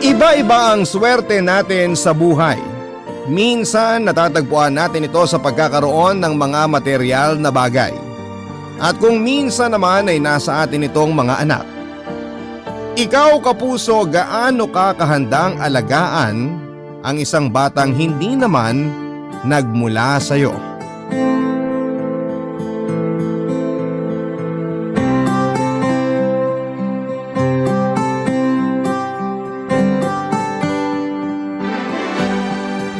Iba-iba ang swerte natin sa buhay. Minsan natatagpuan natin ito sa pagkakaroon ng mga material na bagay. At kung minsan naman ay nasa atin itong mga anak. Ikaw kapuso, gaano ka kahandang alagaan ang isang batang hindi naman nagmula sa iyo?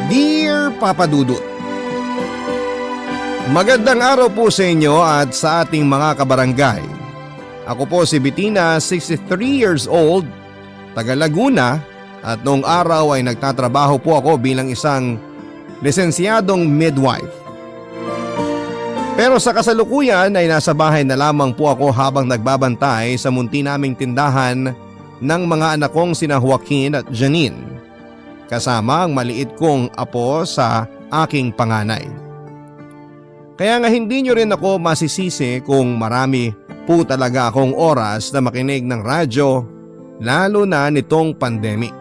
Dear Papa Dudut, magandang araw po sa inyo at sa ating mga kabarangay. Ako po si Bettina, 63 years old, taga Laguna, at noong araw ay nagtatrabaho po ako bilang isang lisensyadong midwife. Pero sa kasalukuyan ay nasa bahay na lamang po ako habang nagbabantay sa munti naming tindahan ng mga anak kong sina Joaquin at Janine, kasama ang maliit kong apo sa aking panganay. Kaya nga hindi nyo rin ako masisisi kung marami po talaga akong oras na makinig ng radyo, lalo na nitong pandemic.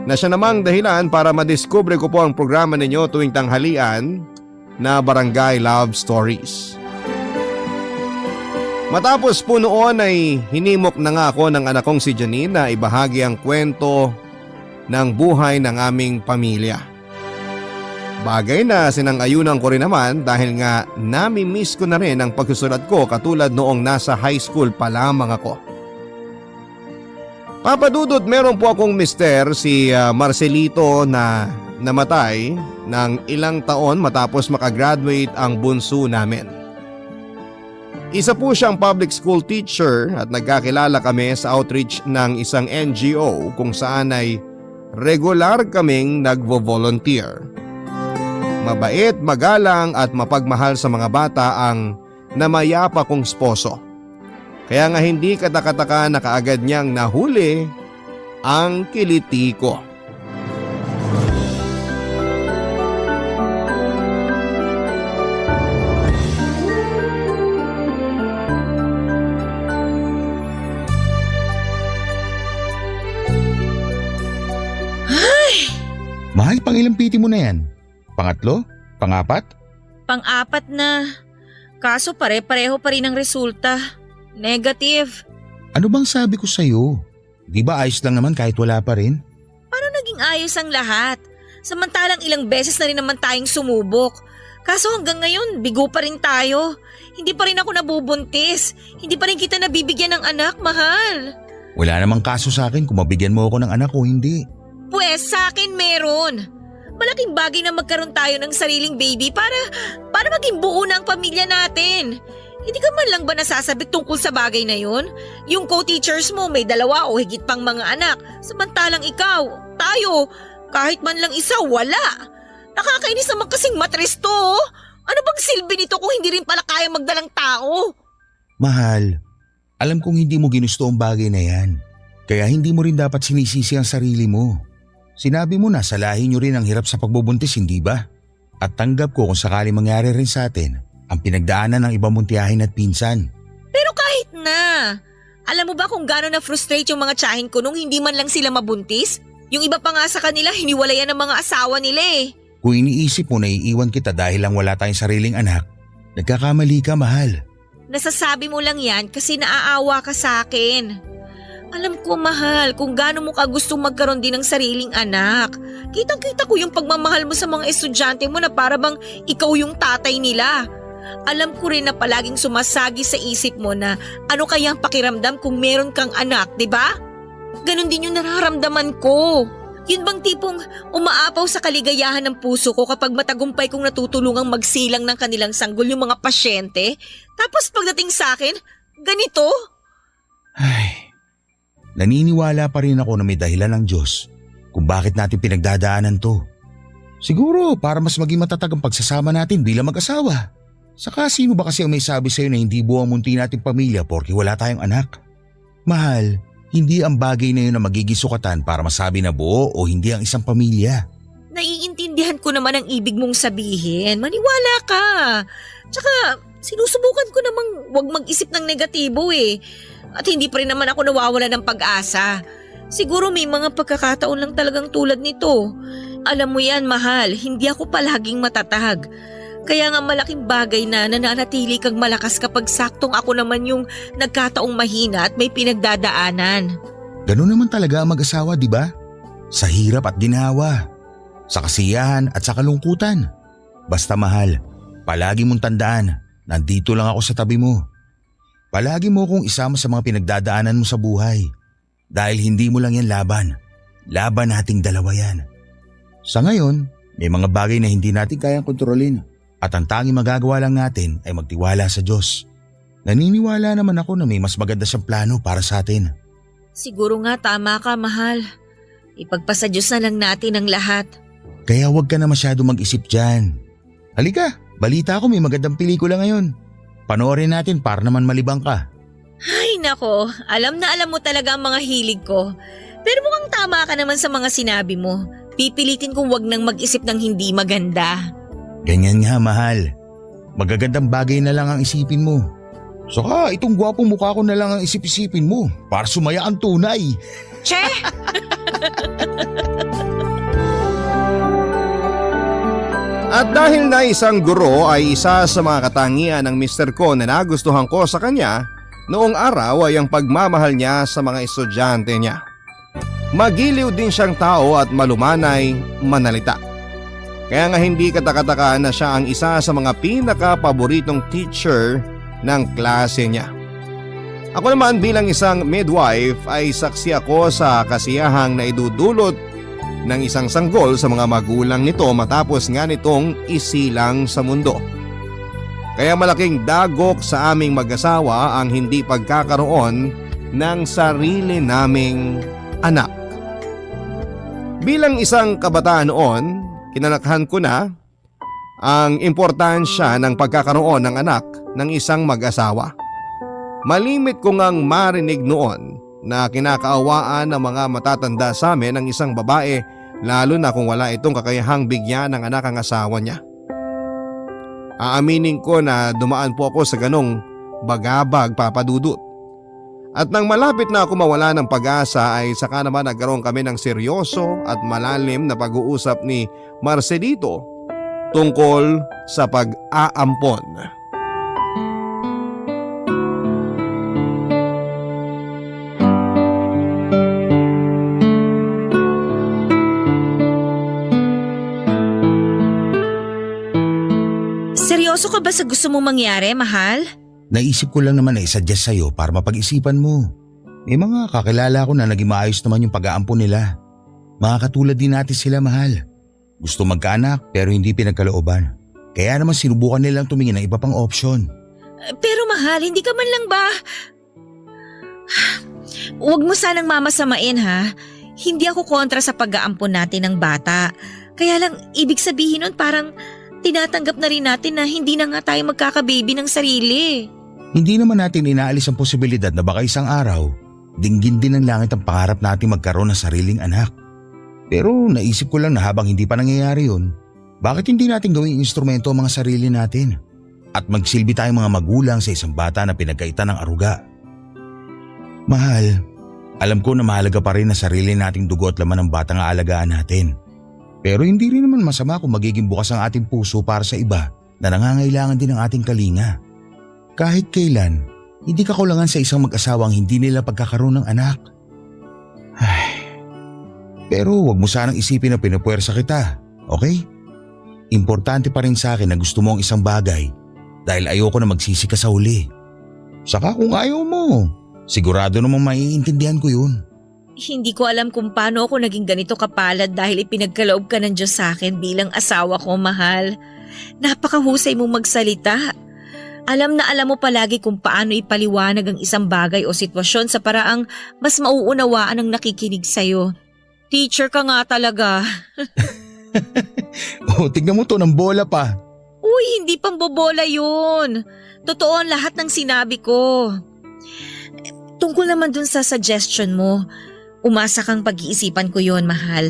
Na siya namang dahilan para madiskubre ko po ang programa ninyo tuwing tanghalian na Barangay Love Stories. Matapos po noon ay hinimok na nga ako ng anak kong si Janine na ibahagi ang kwento ng buhay ng aming pamilya. Bagay na sinang-ayunan ko rin naman dahil nga nami-miss ko na rin ang pagsusulat ko katulad noong nasa high school pa lamang ako. Papa Dudut, meron po akong mister si Marcelito na namatay ng ilang taon matapos makagraduate ang bunso namin. Isa po siyang public school teacher at nagkakilala kami sa outreach ng isang NGO kung saan ay regular kaming nagvo-volunteer. Mabait, magalang at mapagmahal sa mga bata ang namayapa kong sposo. Kaya nga hindi katakataka na kaagad niyang nahuli ang kiliti ko. Mahal, pang ilang piti mo na yan? Pangatlo? Pangapat? Pang-apat na. Kaso pare-pareho pa rin ang resulta. Negative. Ano bang sabi ko sa'yo? Di ba ayos lang naman kahit wala pa rin? Paano naging ayos ang lahat? Samantalang ilang beses na rin naman tayong sumubok. Kaso hanggang ngayon, bigo pa rin tayo. Hindi pa rin ako nabubuntis. Hindi pa rin kita nabibigyan ng anak, mahal. Wala namang kaso sa akin kung mabigyan mo ako ng anak o hindi. Pwes, sa akin meron. Malaking bagay na magkaroon tayo ng sariling baby para maging buo na ang pamilya natin. Hindi ka man lang ba nasasabik tungkol sa bagay na yun? Yung co-teachers mo may 2 o higit pang mga anak. Samantalang ikaw, tayo, kahit man lang isa, wala. Nakakainis naman kasing matres to. Ano bang silbi nito kung hindi rin pala kaya magdalang tao? Mahal, alam kong hindi mo ginusto ang bagay na yan. Kaya hindi mo rin dapat sinisisi ang sarili mo. Sinabi mo na sa lahi nyo rin ang hirap sa pagbubuntis, hindi ba? At tanggap ko kung sakali mangyari rin sa atin ang pinagdaanan ng ibang mong tiyahin at pinsan. Pero kahit na, alam mo ba kung gano'n na-frustrate yung mga tiyahin ko nung hindi man lang sila mabuntis? Yung iba pa nga sa kanila, hiniwalayan ng mga asawa nila eh. Kung iniisip mo na iiwan kita dahil lang wala tayong sariling anak, nagkakamali ka, mahal. Nasasabi mo lang yan kasi naaawa ka sa akin. Alam ko, mahal, kung gaano mo ka gustong magkaroon din ng sariling anak. Kitang-kita ko yung pagmamahal mo sa mga estudyante mo na para bang ikaw yung tatay nila. Alam ko rin na palaging sumasagi sa isip mo na ano kaya ang pakiramdam kung meron kang anak, di ba? Ganon din yung nararamdaman ko. Yun bang tipong umaapaw sa kaligayahan ng puso ko kapag matagumpay kong natutulungang magsilang ng kanilang sanggol yung mga pasyente? Tapos pagdating sa akin, ganito? Ay, naniniwala pa rin ako na may dahilan ng Diyos kung bakit natin pinagdadaanan to. Siguro para mas maging matatag ang pagsasama natin bilang mag-asawa. Saka sino ba kasi ang may sabi sa'yo na hindi buo ang munti nating pamilya porke wala tayong anak? Mahal, hindi ang bagay na yun na magiging sukatan para masabi na buo o hindi ang isang pamilya. Naiintindihan ko naman ang ibig mong sabihin. Maniwala ka. Tsaka sinusubukan ko namang wag mag-isip ng negatibo eh. At hindi pa rin naman ako nawawala ng pag-asa. Siguro may mga pagkakataon lang talagang tulad nito. Alam mo yan, mahal, hindi ako palaging matatag. Kaya nga malaking bagay na nananatili kang malakas kapag saktong ako naman yung nagkataong mahina at may pinagdadaanan. Ganun naman talaga ang mag-asawa, di ba? Sa hirap at ginhawa, sa kasiyahan at sa kalungkutan. Basta mahal, palagi mong tandaan, nandito lang ako sa tabi mo. Palagi mo kong isama sa mga pinagdadaanan mo sa buhay. Dahil hindi mo lang yan laban. Laban nating dalawa yan. Sa ngayon, may mga bagay na hindi natin kayang kontrolin. At ang tanging magagawa lang natin ay magtiwala sa Diyos. Naniniwala naman ako na may mas maganda siyang plano para sa atin. Siguro nga tama ka, mahal. Ipagpasa Diyos na lang natin ang lahat. Kaya huwag ka na masyado mag-isip dyan. Halika, balita ko may magandang pelikula ngayon. Panoorin natin para naman malibang ka. Ay nako, alam na alam mo talaga ang mga hilig ko. Pero mukhang tama ka naman sa mga sinabi mo. Pipilitin kong wag nang mag-isip ng hindi maganda. Ganyan nga, mahal. Magagandang bagay na lang ang isipin mo. Saka itong gwapong mukha ko na lang ang isip-isipin mo para sumaya ang tunay. Che! At dahil na isang guro ay isa sa mga katangian ng mister ko na nagustuhan ko sa kanya, noong araw ay ang pagmamahal niya sa mga estudyante niya. Magiliw din siyang tao at malumanay manalita. Kaya nga hindi katakataka na siya ang isa sa mga pinaka-paboritong teacher ng klase niya. Ako naman bilang isang midwife ay saksi ako sa kasiyahang na idudulot ng isang sanggol sa mga magulang nito matapos nga nitong isilang sa mundo. Kaya malaking dagok sa aming mag-asawa ang hindi pagkakaroon ng sarili naming anak. Bilang isang kabataan noon, kinalakhan ko na ang importansya ng pagkakaroon ng anak ng isang mag-asawa. Malimit ko ngang marinig noon na kinakaawaan ng mga matatanda sa amin ng isang babae lalo na kung wala itong kakayahang bigyan ng anak ang asawa niya. Aaminin ko na dumaan po ako sa ganong bagabag, Papa Dudut. At nang malapit na ako mawala ng pag-asa ay saka naman nagkaroon kami ng seryoso at malalim na pag-uusap ni Marcelito tungkol sa pag-aampon. Seryoso ka ba sa gusto mong mangyari, mahal? Naisip ko lang naman na isuggest sa'yo para mapag-isipan mo. May mga kakilala ko na naging maayos naman yung pag-aampon nila. Mga katulad din natin sila, mahal. Gusto magkaanak pero hindi pinagkalooban. Kaya naman sinubukan nilang tumingin ng iba pang opsyon. Pero mahal, hindi ka man lang ba? Huwag mo sanang mamasamain ha. Hindi ako kontra sa pag-aampon natin ng bata. Kaya lang ibig sabihin nun parang tinatanggap na rin natin na hindi na nga tayo magkakababy ng sarili. Hindi naman natin inaalis ang posibilidad na baka isang araw, dinggin din ng langit ang pangarap natin magkaroon ng sariling anak. Pero naisip ko lang na habang hindi pa nangyayari yun, bakit hindi natin gawing instrumento ang mga sarili natin? At magsilbi tayong mga magulang sa isang bata na pinagkaitan ng aruga. Mahal, alam ko na mahalaga pa rin na sarili nating dugo at laman ng batang aalagaan natin. Pero hindi rin naman masama kung magiging bukas ang ating puso para sa iba na nangangailangan din ng ating kalinga. Kahit kailan, hindi kakulangan sa isang mag-asawang hindi nila pagkakaroon ng anak. Ay, pero wag mo sanang isipin na pinupuwersa kita, okay? Importante pa rin sa akin na gusto mo ang isang bagay dahil ayoko na magsisi ka sa huli. Saka kung ayaw mo, sigurado namang maiintindihan ko yun. Hindi ko alam kung paano ako naging ganito kapalad dahil ipinagkaloob ka ng Diyos sa akin bilang asawa ko, mahal. Napakahusay mong magsalita. Alam na alam mo palagi kung paano ipaliwanag ang isang bagay o sitwasyon sa paraang mas mauunawaan ang nakikinig sa'yo. Teacher ka nga talaga. Oh, tignan mo to ng bola pa. Uy, hindi pambobola yun. Totoo ang lahat ng sinabi ko. Tungkol naman dun sa suggestion mo, umasa kang pag-iisipan ko yon, mahal.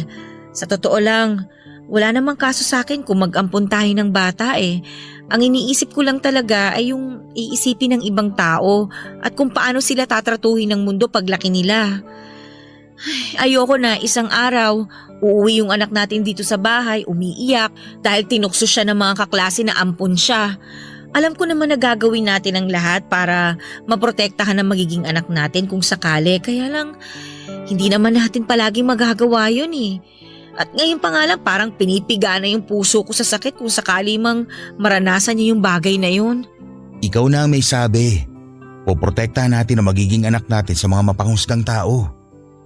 Sa totoo lang, wala namang kaso sa akin kung mag-ampon tayo ng bata eh. Ang iniisip ko lang talaga ay yung iisipin ng ibang tao at kung paano sila tatratuhin ng mundo paglaki nila. Ayoko na isang araw, uuwi yung anak natin dito sa bahay, umiiyak dahil tinukso siya ng mga kaklase na ampun siya. Alam ko naman na gagawin natin ang lahat para maprotektahan ang magiging anak natin kung sakali. Kaya lang, hindi naman natin palaging magagawa yun eh. At ngayon pa nga lang parang pinipiga na yung puso ko sa sakit kung sakali mang maranasan niya yung bagay na yun. Ikaw na ang may sabi. Poprotektahan natin ang magiging anak natin sa mga mapanghusgang tao.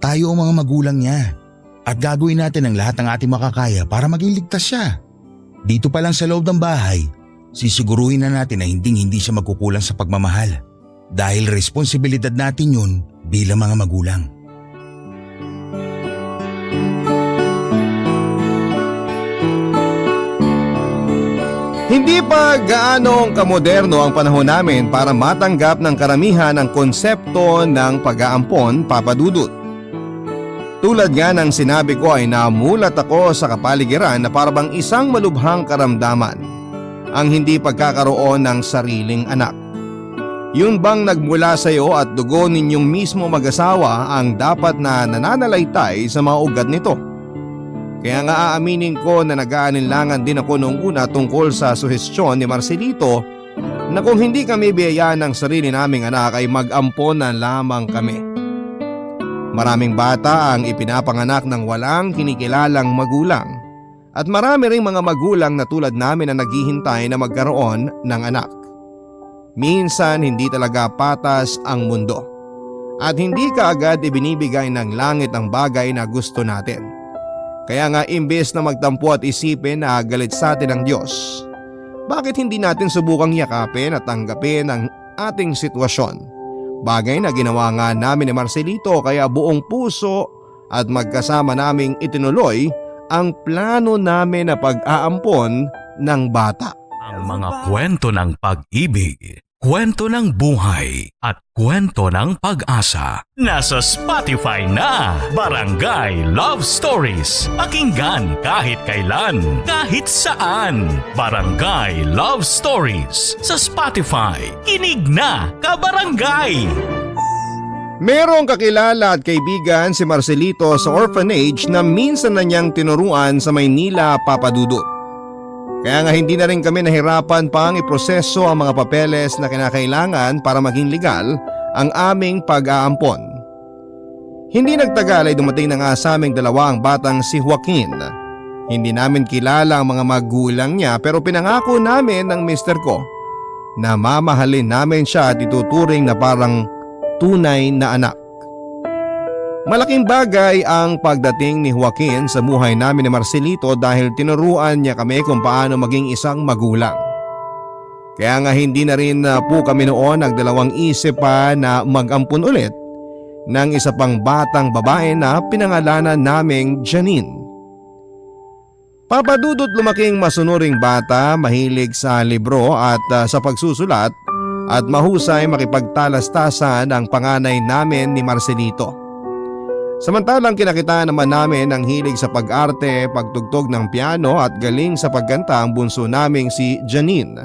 Tayo ang mga magulang niya. At gagawin natin ang lahat ng ating makakaya para maging ligtas siya. Dito pa lang sa loob ng bahay, sisiguruhin na natin na hindi siya magkukulang sa pagmamahal. Dahil responsibilidad natin yun bilang mga magulang. Hindi pa gaanong kamoderno ang panahon namin para matanggap ng karamihan ang konsepto ng pag-aampon, Papa Dudut. Tulad nga ng sinabi ko ay namulat ako sa kapaligiran na parabang isang malubhang karamdaman ang hindi pagkakaroon ng sariling anak. Yun bang nagmula sa iyo at dugo ninyong mismo mag-asawa ang dapat na nananalaytay sa mga ugat nito? Kaya nga aaminin ko na nag-aalinlangan din ako noong una tungkol sa suhestyon ni Marcelito na kung hindi kami biyayaan ng sarili naming anak ay mag-ampon na lamang kami. Maraming bata ang ipinapanganak ng walang kinikilalang magulang at marami ring mga magulang na tulad namin na naghihintay na magkaroon ng anak. Minsan hindi talaga patas ang mundo at hindi kaagad ibinibigay ng langit ang bagay na gusto natin. Kaya nga imbes na magtampo at isipin na galit sa atin ang Diyos, bakit hindi natin subukang yakapin at tanggapin ang ating sitwasyon? Bagay na ginawa nga namin ni Marcelito kaya buong puso at magkasama naming itinuloy ang plano namin na pag-aampon ng bata. Ang mga kwento ng pag-ibig, kwento ng buhay at kwento ng pag-asa. Nasa Spotify na! Barangay Love Stories. Pakinggan kahit kailan, kahit saan. Barangay Love Stories sa Spotify. Kinig na, kabarangay! Merong kakilala at kaibigan si Marcelito sa orphanage na minsan na niyang tinuruan sa Maynila, Papa Dudut. Kaya nga hindi na rin kami nahirapan pang iproseso ang mga papeles na kinakailangan para maging legal ang aming pag-aampon. Hindi nagtagal ay dumating na nga sa aming dalawa ang batang si Joaquin. Hindi namin kilala ang mga magulang niya pero pinangako namin ng mister ko na mamahalin namin siya at ituturing na parang tunay na anak. Malaking bagay ang pagdating ni Joaquin sa buhay namin ni Marcelito dahil tinuruan niya kami kung paano maging isang magulang. Kaya nga hindi na rin po kami noon nagdalawang isip pa na mag-ampun ulit ng isa pang batang babae na pinangalanan naming Janine. Papa Dudut lumaking masunuring bata, mahilig sa libro at sa pagsusulat at mahusay makipagtalastasan ang panganay namin ni Marcelito. Samantalang kinakita naman namin ang hilig sa pag-arte, pagtugtog ng piano at galing sa pagkanta ang bunso naming si Janine.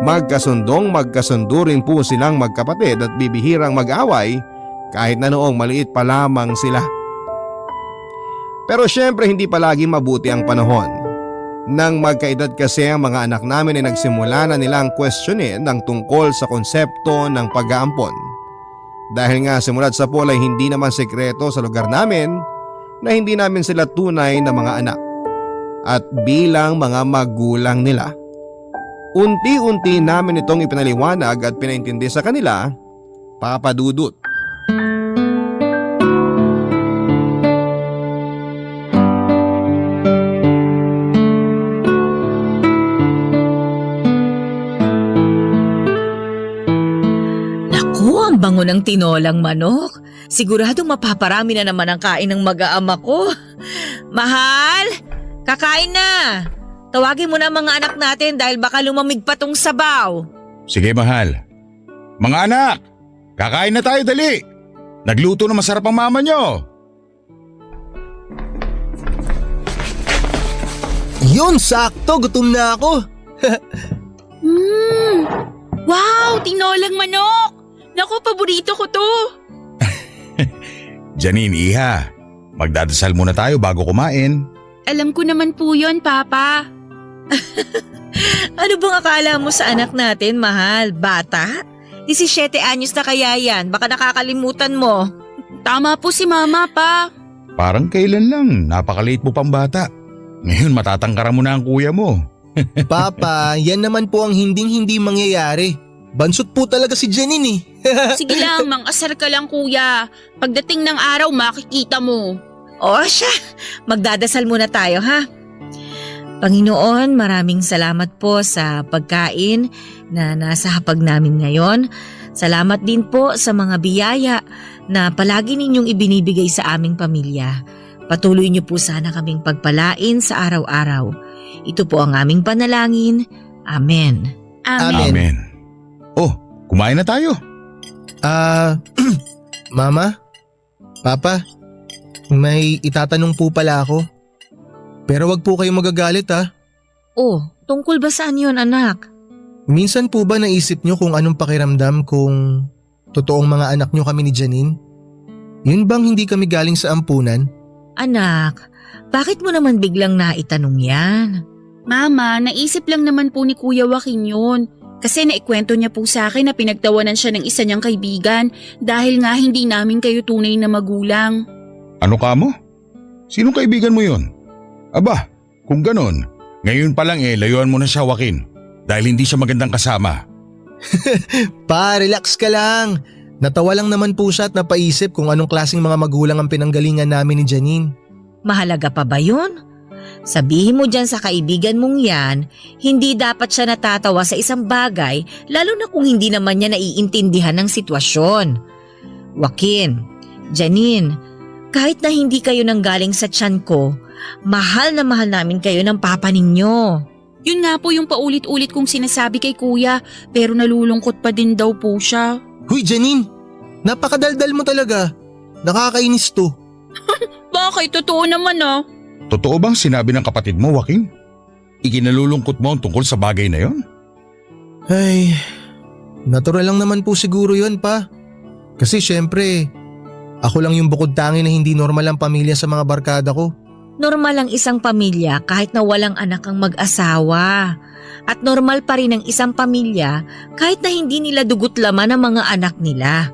Magkasundo rin po silang magkapatid at bibihirang mag-away kahit na noong maliit pa lamang sila. Pero syempre hindi palagi mabuti ang panahon. Nang magkaedad kasi ang mga anak namin ay nagsimula na nilang questionin ang tungkol sa konsepto ng pag-aampon. Dahil nga simulat sa pool ay hindi naman sekreto sa lugar namin na hindi namin sila tunay na mga anak at bilang mga magulang nila. Unti-unti namin itong ipinaliwanag at pinaintindi sa kanila, Papa Dudut. Bango ng tinolang manok. Siguradong mapaparami na naman ang kain ng mag-aama ko. Mahal, kakain na. Tawagin mo na ang mga anak natin dahil baka lumamig pa tong sabaw. Sige mahal. Mga anak, kakain na tayo dali. Nagluto na masarap ang mama nyo. Yun, sakto. Gutom na ako. Wow, tinolang manok. Naku, paborito ko to. Janine, Iha, magdadasal muna tayo bago kumain. Alam ko naman po yon, Papa. Ano bang akala mo sa anak natin, mahal? Bata? 17 anyos na kaya yan, baka nakakalimutan mo. Tama po si Mama, Pa. Parang kailan lang, napakaliit mo pang bata. Ngayon matatangkaran mo na ang kuya mo. Papa, yan naman po ang hinding-hindi mangyayari. Bansot po talaga si Janine eh. Sige lang, mang-asar ka lang, Kuya. Pagdating ng araw, makikita mo. O siya, magdadasal muna tayo ha. Panginoon, maraming salamat po sa pagkain na nasa hapag namin ngayon. Salamat din po sa mga biyaya na palagi ninyong ibinibigay sa aming pamilya. Patuloy niyo po sana kaming pagpalain sa araw-araw. Ito po ang aming panalangin. Amen. Amen. Amen. Oh, kumain na tayo. Mama? Papa? May itatanong po pala ako. Pero wag po kayong magagalit ha. Oh, tungkol ba saan yun, anak? Minsan po ba naisip nyo kung anong pakiramdam kung totoong mga anak nyo kami ni Janine? Yun bang hindi kami galing sa ampunan? Anak, bakit mo naman biglang naitanong yan? Mama, naisip lang naman po ni Kuya Joaquin yun. Kasi naikwento niya po sa akin na pinagtawanan siya ng isa niyang kaibigan dahil nga hindi namin kayo tunay na magulang. Ano ka mo? Sinong kaibigan mo yon? Aba, kung ganon, ngayon pa lang layuan mo na siya, Joaquin. Dahil hindi siya magandang kasama. Pa, relax ka lang. Natawa lang naman po siya at napaisip kung anong klaseng mga magulang ang pinanggalingan namin ni Janine. Mahalaga pa ba yun? Sabihin mo dyan sa kaibigan mong yan, hindi dapat siya natatawa sa isang bagay lalo na kung hindi naman niya naiintindihan ng sitwasyon. Joaquin, Janine, kahit na hindi kayo nanggaling sa tiyan ko, mahal na mahal namin kayo ng papa ninyo. Yun nga po yung paulit-ulit kong sinasabi kay Kuya, pero nalulungkot pa din daw po siya. Huy Janine, napakadaldal mo talaga. Nakakainis to. Bakit? Totoo naman ah. Totoo bang sinabi ng kapatid mo, Joaquin? Ikinalulungkot mo ang tungkol sa bagay na yon? Ay, natural lang naman po siguro yun pa. Kasi syempre, ako lang yung bukod tangi na hindi normal ang pamilya sa mga barkada ko. Normal ang isang pamilya kahit na walang anak ang mag-asawa. At normal pa rin ang isang pamilya kahit na hindi nila dugot laman ang mga anak nila.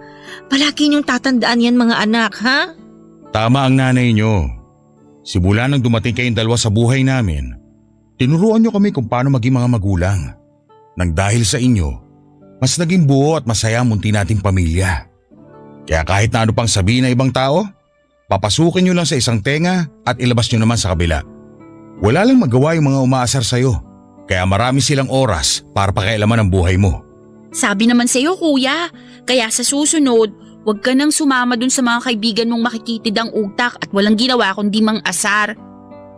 Palagi niyong tatandaan yan mga anak, ha? Tama ang nanay niyo. Simula nang dumating kayong dalawa sa buhay namin, tinuruan niyo kami kung paano maging mga magulang. Nang dahil sa inyo, mas naging buo at masaya ang munti nating pamilya. Kaya kahit na ano pang sabihin ng ibang tao, papasukin niyo lang sa isang tenga at ilabas niyo naman sa kabila. Wala lang magawa yung mga umaasar sa'yo, kaya marami silang oras para pakialaman ang buhay mo. Sabi naman sa'yo, Kuya. Kaya sa susunod, huwag ka nang sumama dun sa mga kaibigan mong makikitid ang utak at walang ginawa kundi mang asar.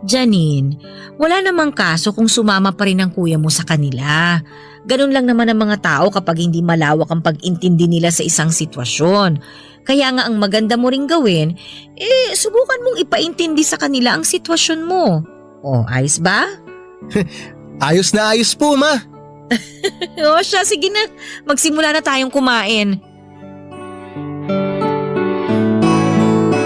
Janine, wala namang kaso kung sumama pa rin ang kuya mo sa kanila. Ganun lang naman ang mga tao kapag hindi malawak ang pag-intindi nila sa isang sitwasyon. Kaya nga ang maganda mo ring gawin, subukan mong ipaintindi sa kanila ang sitwasyon mo. O, ayos ba? Ayos na ayos po, ma. O siya, sige na. Magsimula na tayong kumain.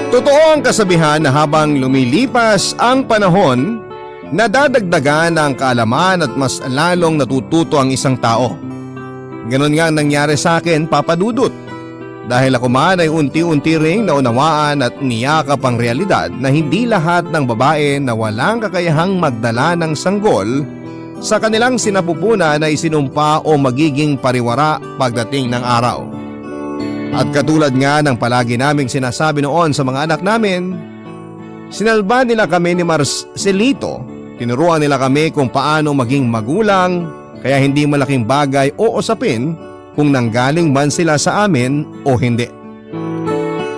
Totoo ang kasabihan na habang lumilipas ang panahon, nadadagdagan ang kaalaman at mas lalong natututo ang isang tao. Ganon nga ang nangyari sa akin, Papa Dudut. Dahil ako man ay unti-unti ring naunawaan at niyakap ang realidad na hindi lahat ng babae na walang kakayahang magdala ng sanggol sa kanilang sinapupunan ay sinumpa o magiging pariwara pagdating ng araw. At katulad nga ng palagi naming sinasabi noon sa mga anak namin, sinalba nila kami ni Marcelito. Tinuruan nila kami kung paano maging magulang, kaya hindi malaking bagay o usapin kung nanggaling man sila sa amin o hindi.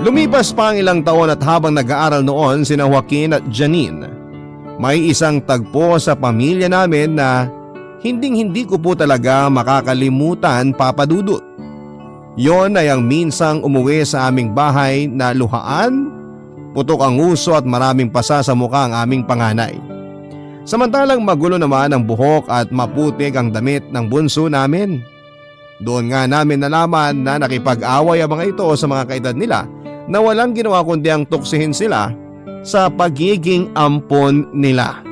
Lumipas pa ang ilang taon at habang nag-aaral noon sina Joaquin at Janine, may isang tagpo sa pamilya namin na hinding-hindi ko po talaga makakalimutan, Papa Dudut. Yon ay ang minsang umuwi sa aming bahay na luhaan, putok ang uso at maraming pasa sa mukha ang aming panganay. Samantalang magulo naman ang buhok at maputik ang damit ng bunso namin. Doon nga namin nalaman na nakipag-away ang mga ito sa mga kaedad nila na walang ginawa kundi ang tuksihin sila sa pagiging ampon nila.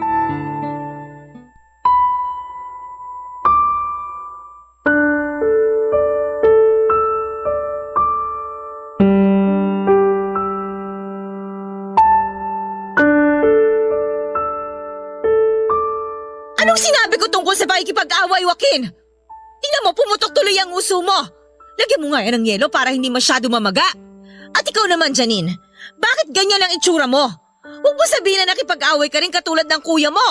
Anong sinabi ko tungkol sa pakikipag-away, Joaquin? Tingnan mo, pumutok tuloy ang uso mo. Lagyan mo nga yan ng yelo para hindi masyado mamaga. At ikaw naman, Janine, bakit ganyan ang itsura mo? Huwag mo sabihin na nakipag-away ka rin katulad ng kuya mo.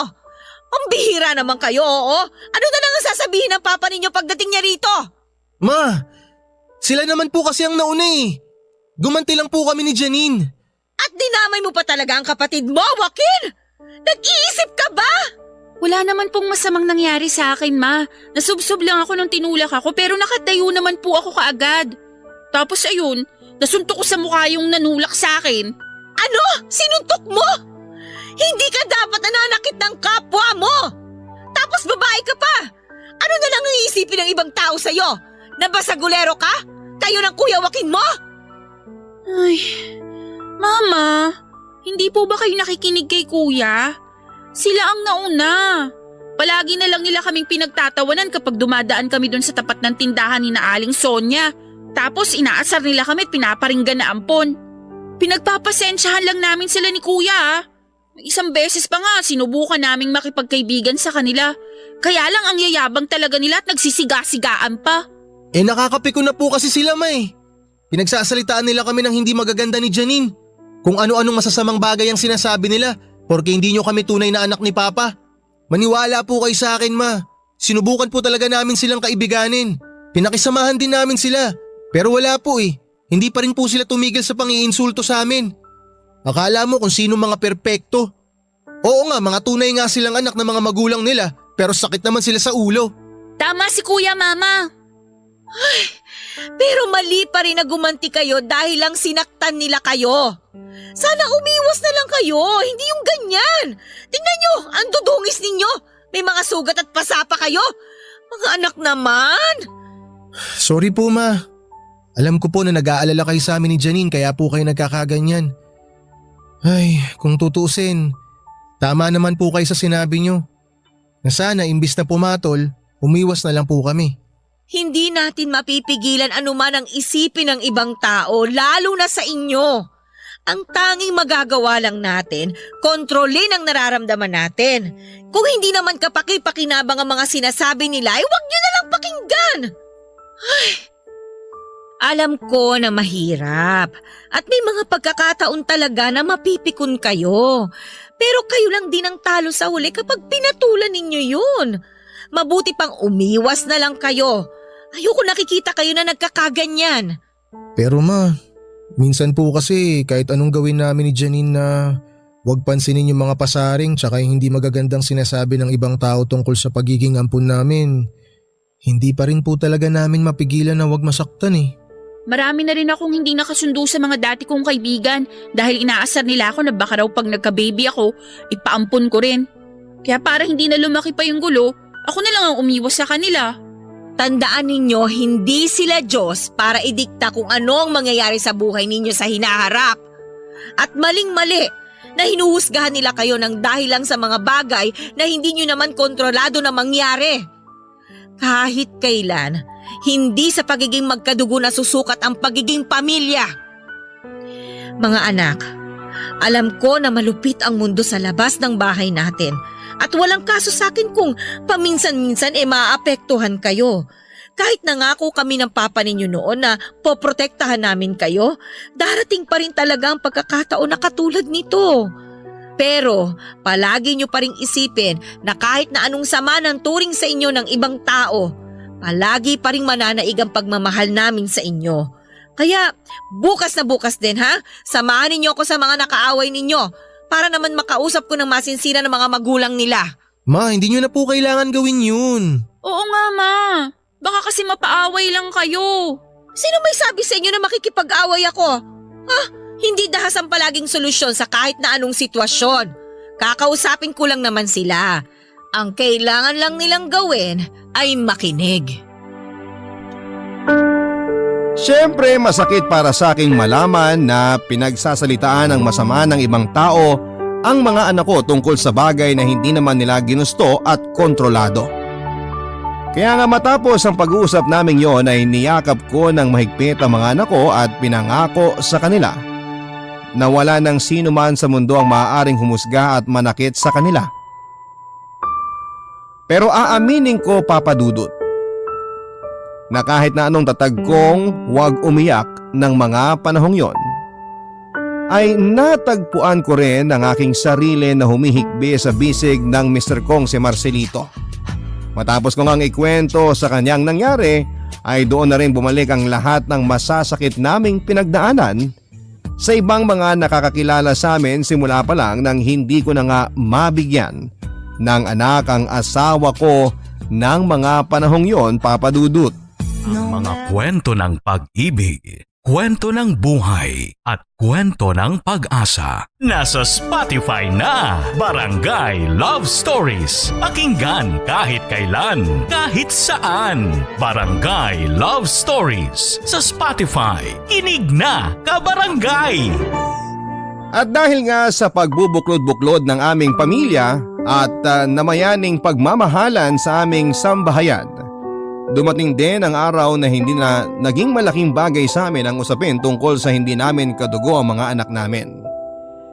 Ang bihira naman kayo, oo. Ano na lang ang sasabihin ng papa ninyo pagdating niya rito? Ma, sila naman po kasi ang nauna eh. Gumanti lang po kami ni Janine. At dinamay mo pa talaga ang kapatid mo, Joaquin? Nag-iisip ka ba? Wala naman pong masamang nangyari sa akin, Ma. Nasubsob lang ako nung tinulak ako pero nakatayo naman po ako kaagad. Tapos ayun, nasuntok ko sa mukha yung nanulak sa akin. Ano? Sinuntok mo? Hindi ka dapat nananakit ng kapwa mo! Tapos babae ka pa! Ano na lang ang iisipin ng ibang tao sa'yo? Na basagulero ka? Kayo ng kuya Joaquin mo? Ay, Mama, hindi po ba kayo nakikinig kay Kuya? Sila ang nauna. Palagi na lang nila kaming pinagtatawanan kapag dumadaan kami doon sa tapat ng tindahan ni na Aling Sonia. Tapos inaasar nila kami at pinaparinggan na ampon. Pinagpapasensyahan lang namin sila ni Kuya. Isang beses pa nga sinubukan naming makipagkaibigan sa kanila. Kaya lang ang yayabang talaga nila at nagsisiga-sigaan pa. Nakakapiko na po kasi sila, Ma eh. Pinagsasalitaan nila kami ng hindi magaganda ni Janine. Kung ano-anong masasamang bagay ang sinasabi nila porque hindi nyo kami tunay na anak ni Papa. Maniwala po kayo sa akin, Ma. Sinubukan po talaga namin silang kaibiganin. Pinakisamahan din namin sila. Pero wala po eh. Hindi pa rin po sila tumigil sa pang-iinsulto sa amin. Akala mo kung sino mga perpekto. Oo nga, mga tunay nga silang anak ng mga magulang nila pero sakit naman sila sa ulo. Tama si Kuya, Mama. Pero mali pa rin na gumanti kayo dahil lang sinaktan nila kayo. Sana umiwas na lang kayo, hindi yung ganyan. Tingnan nyo, ang dudungis ninyo. May mga sugat at pasapa kayo. Mga anak naman. Sorry po, Ma. Alam ko po na nag-aalala kayo sa amin ni Janine kaya po kayo nagkakaganyan. Ay, kung tutuusin, tama naman po kayo sa sinabi nyo. Na sana imbis na pumatol, umiwas na lang po kami. Hindi natin mapipigilan anuman ang isipin ng ibang tao, lalo na sa inyo. Ang tanging magagawa lang natin, kontrolin ang nararamdaman natin. Kung hindi naman kapaki-pakinabang ang mga sinasabi nila, ay huwag nyo na lang pakinggan. Ay, alam ko na mahirap at may mga pagkakataon talaga na mapipikon kayo. Pero kayo lang din ang talo sa huli kapag pinatulan ninyo yun. Mabuti pang umiwas na lang kayo. Ayoko nakikita kayo na nagkakaganyan. Pero Ma, minsan po kasi kahit anong gawin namin ni Janine na huwag pansinin yung mga pasaring tsaka yung hindi magagandang sinasabi ng ibang tao tungkol sa pagiging ampun namin, hindi pa rin po talaga namin mapigilan na huwag masaktan eh. Marami na rin akong hindi nakasundo sa mga dati kong kaibigan dahil inaasar nila ako na baka raw pag nagka-baby ako, ipaampon ko rin. Kaya para hindi na lumaki pa yung gulo, ako na lang ang umiwas sa kanila. Tandaan ninyo, hindi sila Diyos para idikta kung ano ang mangyayari sa buhay ninyo sa hinaharap. At maling-mali na hinuhusgahan nila kayo ng dahil lang sa mga bagay na hindi nyo naman kontrolado na mangyari. Kahit kailan, hindi sa pagiging magkadugo na susukat ang pagiging pamilya. Mga anak, alam ko na malupit ang mundo sa labas ng bahay natin at walang kaso sa akin kung paminsan-minsan maaapektuhan kayo. Kahit nangako kami ng papa ninyo noon na poprotektahan namin kayo, darating pa rin talaga ang pagkakataon na katulad nito. Pero palagi nyo pa ring isipin na kahit na anong sama ng turing sa inyo ng ibang tao, palagi pa ring mananaig ang pagmamahal namin sa inyo. Kaya bukas na bukas din ha, samahan ninyo ako sa mga nakaaway ninyo para naman makausap ko ng masinsira ng mga magulang nila. Ma, hindi nyo na po kailangan gawin yun. Oo nga, Ma. Baka kasi mapaaway lang kayo. Sino may sabi sa inyo na makikipag-away ako? Hindi dahas ang palaging solusyon sa kahit na anong sitwasyon. Kakausapin ko lang naman sila. Ang kailangan lang nilang gawin ay makinig. Siyempre masakit para sa aking malaman na pinagsasalitaan ng masama ng ibang tao ang mga anak ko tungkol sa bagay na hindi naman nila ginusto at kontrolado. Kaya nga matapos ang pag-uusap naming yon ay niyakap ko ng mahigpit ang mga anak ko at pinangako sa kanila na wala ng sino man sa mundo ang maaaring humusga at manakit sa kanila. Pero aaminin ko, Papa Dudut, na kahit na anong tatag kong huwag umiyak ng mga panahong yon, ay natagpuan ko rin ang aking sarili na humihikbi sa bisig ng Mr. Kong si Marcelito. Matapos ko ngang ikwento sa kanyang nangyari, ay doon na rin bumalik ang lahat ng masasakit naming pinagdaanan sa ibang mga nakakakilala sa amin simula pa lang nang hindi ko na nga mabigyan ng anak ang asawa ko ng mga panahong yon, Papa Dudut. Ang mga kwento ng pag-ibig, kwento ng buhay at kwento ng pag-asa. Nasa Spotify na, Barangay Love Stories. Pakinggan kahit kailan, kahit saan. Barangay Love Stories sa Spotify. Kinig na, kabarangay! At dahil nga sa pagbubuklod-buklod ng aming pamilya at namayaning pagmamahalan sa aming sambahayan, dumating din ang araw na hindi na naging malaking bagay sa amin ang usapin tungkol sa hindi namin kadugo ang mga anak namin.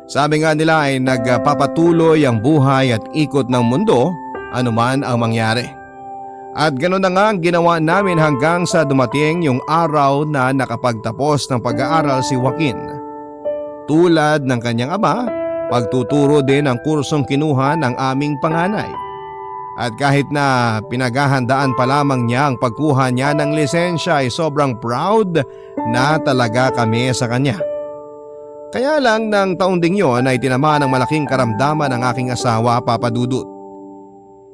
Sabi nga nila ay nagpapatuloy ang buhay at ikot ng mundo anuman ang mangyari. At ganoon na nga ang ginawa namin hanggang sa dumating yung araw na nakapagtapos ng pag-aaral si Joaquin. Tulad ng kanyang ama, pagtuturo din ang kursong kinuha ng aming panganay. At kahit na pinaghahandaan pa lamang niya ang pagkuha niya ng lisensya ay sobrang proud na talaga kami sa kanya. Kaya lang ng taon ding yon ay tinamaan ng malaking karamdaman ng aking asawa, Papa Dudut.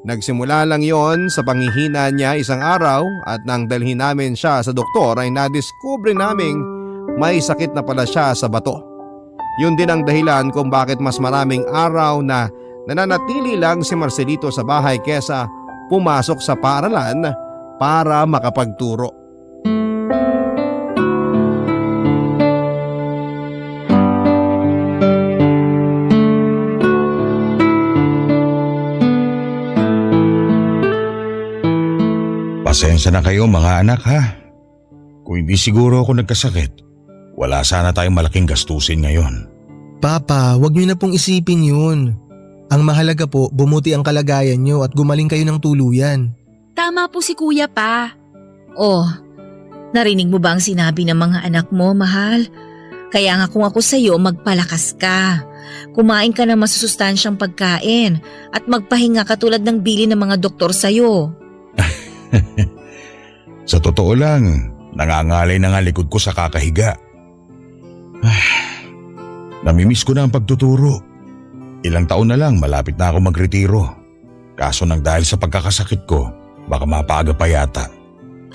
Nagsimula lang yon sa panghihina niya isang araw at nang dalhin namin siya sa doktor ay nadiskubre naming may sakit na pala siya sa bato. Yun din ang dahilan kung bakit mas maraming araw na nananatili lang si Marcelito sa bahay kesa pumasok sa paaralan para makapagturo. Pasensya na kayo mga anak ha. Kung hindi siguro ako nagkasakit, wala sana tayong malaking gastusin ngayon. Papa, wag niyo na pong isipin yun. Ang mahalaga po, bumuti ang kalagayan niyo at gumaling kayo ng tuluyan. Tama po si kuya pa. Oh, narinig mo ba ang sinabi ng mga anak mo, mahal? Kaya nga kung ako sa'yo, magpalakas ka. Kumain ka ng masusustansyang pagkain at magpahinga katulad ng bili ng mga doktor sa'yo. Sa totoo lang, nangangalay na nga likod ko sa kakahiga. Namimiss ko na ang pagtuturo. Ilang taon na lang malapit na ako magretiro. Kaso nang dahil sa pagkakasakit ko, baka mapaaga pa yata.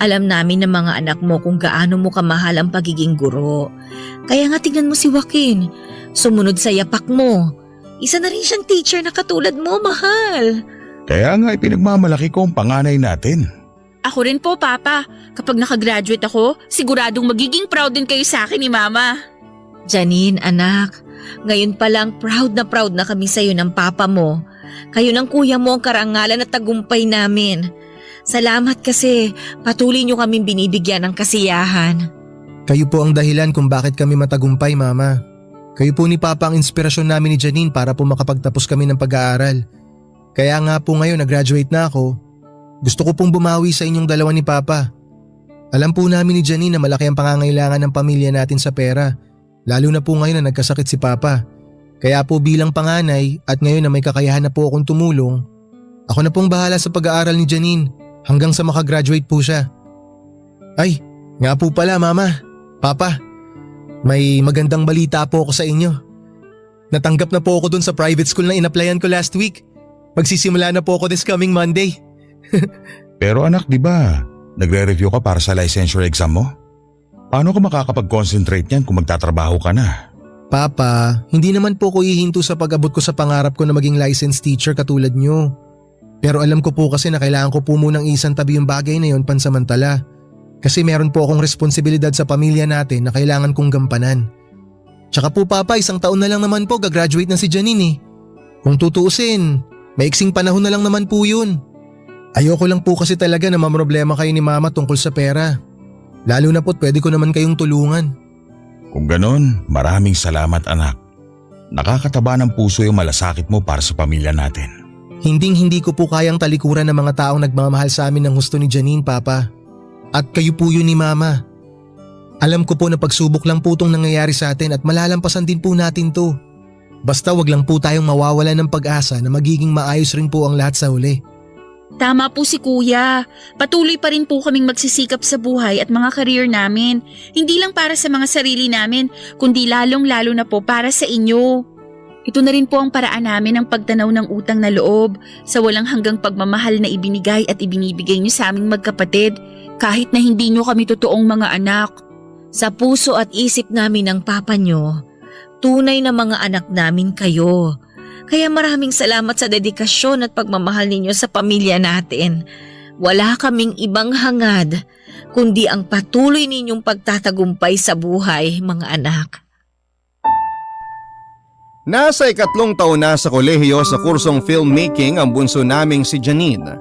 Alam namin ng mga anak mo kung gaano mo kamahal ang pagiging guro. Kaya nga tingnan mo si Joaquin, sumunod sa yapak mo. Isa na rin siyang teacher na katulad mo, mahal. Kaya nga ipinagmamalaki ko ang panganay natin. Ako rin po, Papa. Kapag nakagraduate ako, siguradong magiging proud din kayo sa akin ni Mama. Janine, anak, ngayon pa lang proud na kami sa'yo ng papa mo. Kayo ng kuya mo ang karangalan at tagumpay namin. Salamat kasi patuloy niyo kaming binibigyan ng kasiyahan. Kayo po ang dahilan kung bakit kami matagumpay, Mama. Kayo po ni Papa ang inspirasyon namin ni Janine para po makapagtapos kami ng pag-aaral. Kaya nga po ngayon nag-graduate na ako. Gusto ko pong bumawi sa inyong dalawa ni Papa. Alam po namin ni Janine na malaki ang pangangailangan ng pamilya natin sa pera. Lalo na po ngayon na nagkasakit si Papa. Kaya po bilang panganay at ngayon na may kakayahan na po akong tumulong, ako na pong bahala sa pag-aaral ni Janine hanggang sa makagraduate po siya. Ay, nga po pala Mama, Papa, may magandang balita po ako sa inyo. Natanggap na po ako dun sa private school na in-applyan ko last week. Magsisimula na po ako this coming Monday. Pero anak, di ba, nagre-review ka para sa licensure exam mo? Paano ka makakapag-concentrate niyan kung magtatrabaho ka na? Papa, hindi naman po ko ihinto sa pag-abot ko sa pangarap ko na maging licensed teacher katulad nyo. Pero alam ko po kasi na kailangan ko po munang isang tabi yung bagay na yon pansamantala. Kasi meron po akong responsibilidad sa pamilya natin na kailangan kong gampanan. Tsaka po Papa, 1 taon na lang naman po gagraduate na si Janine eh. Kung tutuusin, maiksing panahon na lang naman po yun. Ayoko lang po kasi talaga na mamroblema kayo ni Mama tungkol sa pera. Lalo na po't pwede ko naman kayong tulungan. Kung ganon, maraming salamat anak. Nakakataba ng puso yung malasakit mo para sa pamilya natin. Hinding-hindi ko po kayang talikuran ng mga taong nagmamahal sa amin ng husto ni Janine, Papa. At kayo po yun ni Mama. Alam ko po na pagsubok lang po itong nangyayari sa atin at malalampasan din po natin to. Basta wag lang po tayong mawawala ng pag-asa na magiging maayos rin po ang lahat sa huli. Tama po si Kuya. Patuloy pa rin po kaming magsisikap sa buhay at mga career namin. Hindi lang para sa mga sarili namin, kundi lalong-lalo na po para sa inyo. Ito na rin po ang paraan namin ng pagtanaw ng utang na loob sa walang hanggang pagmamahal na ibinigay at ibinibigay niyo sa aming magkapatid kahit na hindi niyo kami totoong mga anak. Sa puso at isip namin ng papa nyo, tunay na mga anak namin kayo. Kaya maraming salamat sa dedikasyon at pagmamahal ninyo sa pamilya natin. Wala kaming ibang hangad, kundi ang patuloy ninyong pagtatagumpay sa buhay, mga anak. Nasa 3 taon na sa kolehiyo sa kursong filmmaking ang bunso naming si Janine.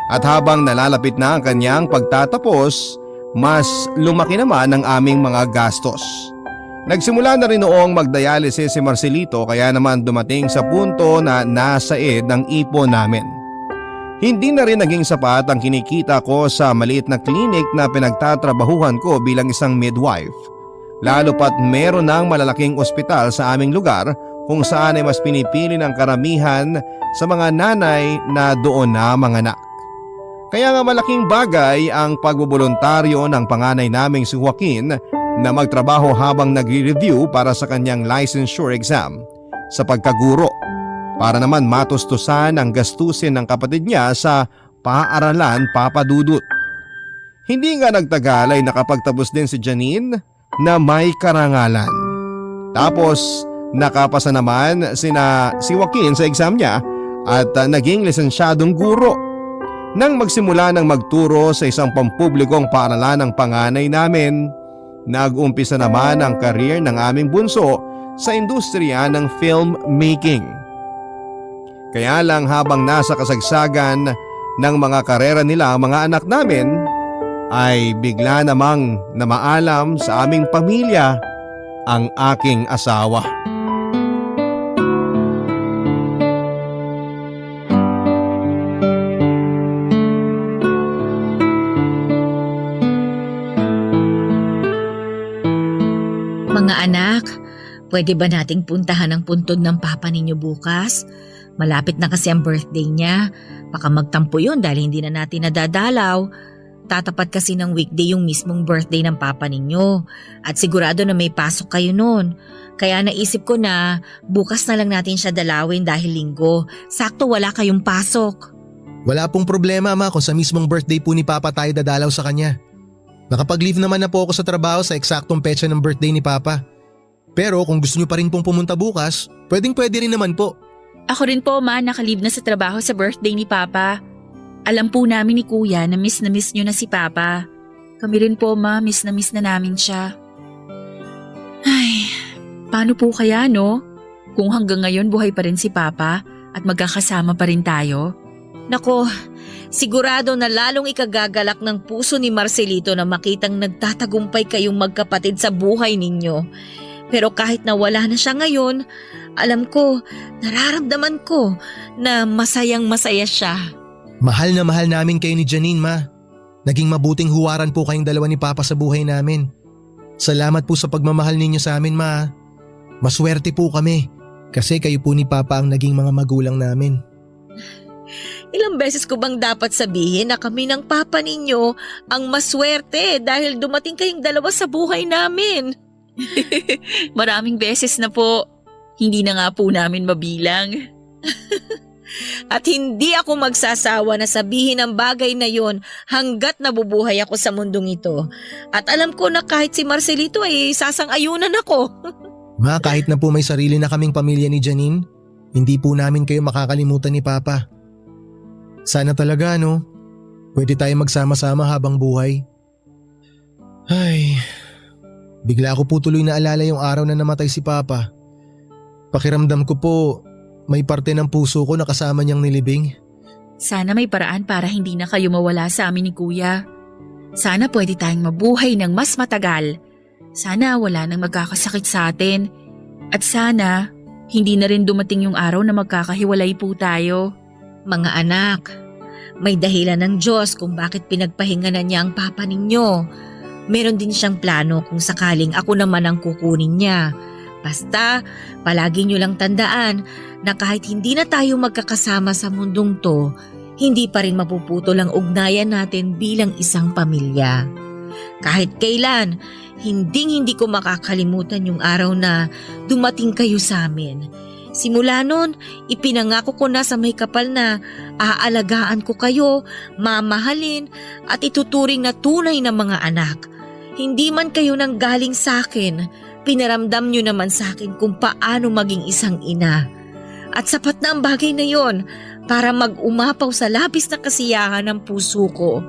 At habang nalalapit na ang kanyang pagtatapos, mas lumaki naman ang aming mga gastos. Nagsimula na rin noong magdialysis si Marcelito kaya naman dumating sa punto na nasa ed ang ipon namin. Hindi na rin naging sapat ang kinikita ko sa maliit na klinik na pinagtatrabahuhan ko bilang isang midwife. Lalo pat meron ng malalaking ospital sa aming lugar kung saan ay mas pinipili ng karamihan sa mga nanay na doon na manganak. Kaya nga malaking bagay ang pagbobolontaryo ng panganay naming si Joaquin na magtrabaho habang nagre-review para sa kanyang licensure exam sa pagkaguro para naman matustusan ang gastusin ng kapatid niya sa paaralan papadudot. Hindi nga nagtagal ay nakapagtapos din si Janine na may karangalan. Tapos nakapasa naman si Joaquin sa exam niya at naging lisensyadong guro. Nang magsimula ng magturo sa isang pampublikong paaralan ng panganay namin, nag-umpisa naman ang career ng aming bunso sa industriya ng filmmaking. Kaya lang habang nasa kasagsagan ng mga karera nila ang mga anak namin, ay bigla namang namaalam sa aming pamilya ang aking asawa. Mga anak, pwede ba nating puntahan ang puntod ng papa ninyo bukas? Malapit na kasi ang birthday niya. Baka magtampo yun dahil hindi na natin nadadalaw. Tatapat kasi ng weekday yung mismong birthday ng papa ninyo. At sigurado na may pasok kayo noon. Kaya naisip ko na bukas na lang natin siya dalawin dahil linggo. Sakto wala kayong pasok. Wala pong problema Ma kung sa mismong birthday po ni Papa tayo dadalaw sa kanya. Nakapag-leave naman na po ako sa trabaho sa eksaktong petsa ng birthday ni Papa. Pero kung gusto niyo pa rin pong pumunta bukas, pwede rin naman po. Ako rin po Ma, nakalive na sa trabaho sa birthday ni Papa. Alam po namin ni Kuya na miss nyo na si Papa. Kami rin po Ma, miss na namin siya. Ay, paano po kaya no? Kung hanggang ngayon buhay pa rin si Papa at magkakasama pa rin tayo? Nako, sigurado na lalong ikagagalak ng puso ni Marcelito na makitang nagtatagumpay kayong magkapatid sa buhay ninyo. Pero kahit na wala na siya ngayon, alam ko, nararamdaman ko na masayang masaya siya. Mahal na mahal namin kayo ni Janine, Ma. Naging mabuting huwaran po kayong dalawa ni Papa sa buhay namin. Salamat po sa pagmamahal ninyo sa amin, Ma. Maswerte po kami kasi kayo po ni Papa ang naging mga magulang namin. Ilang beses ko bang dapat sabihin na kami ng papa ninyo ang maswerte dahil dumating kayong dalawa sa buhay namin? Maraming beses na po. Hindi na nga po namin mabilang. At hindi ako magsasawa na sabihin ang bagay na yon hanggat nabubuhay ako sa mundong ito. At alam ko na kahit si Marcelito ay sasang-ayunan ako. Ma, kahit na po may sarili na kaming pamilya ni Janine, hindi po namin kayo makakalimutan ni Papa. Sana talaga, no? Pwede tayo magsama-sama habang buhay. Ay, bigla ako po tuloy naalala yung araw na namatay si Papa. Pakiramdam ko po, may parte ng puso ko na kasama niyang nilibing. Sana may paraan para hindi na kayo mawala sa amin ni Kuya. Sana pwede tayong mabuhay ng mas matagal. Sana wala nang magkakasakit sa atin. At sana hindi na rin dumating yung araw na magkakahiwalay po tayo. Mga anak, may dahilan ng Diyos kung bakit pinagpahinganan niya ang papa ninyo. Meron din siyang plano kung sakaling ako naman ang kukunin niya. Basta, palagi niyo lang tandaan na kahit hindi na tayo magkakasama sa mundong to, hindi pa rin mapuputol ang ugnayan natin bilang isang pamilya. Kahit kailan, hindi ko makakalimutan yung araw na dumating kayo sa amin. Simula nun, ipinangako ko na sa may kapal na aalagaan ko kayo, mamahalin at ituturing na tunay na mga anak. Hindi man kayo nang galing sa akin, pinaramdam nyo naman sa akin kung paano maging isang ina. At sapat na ang bagay na yon para mag-umapaw sa labis na kasiyahan ng puso ko.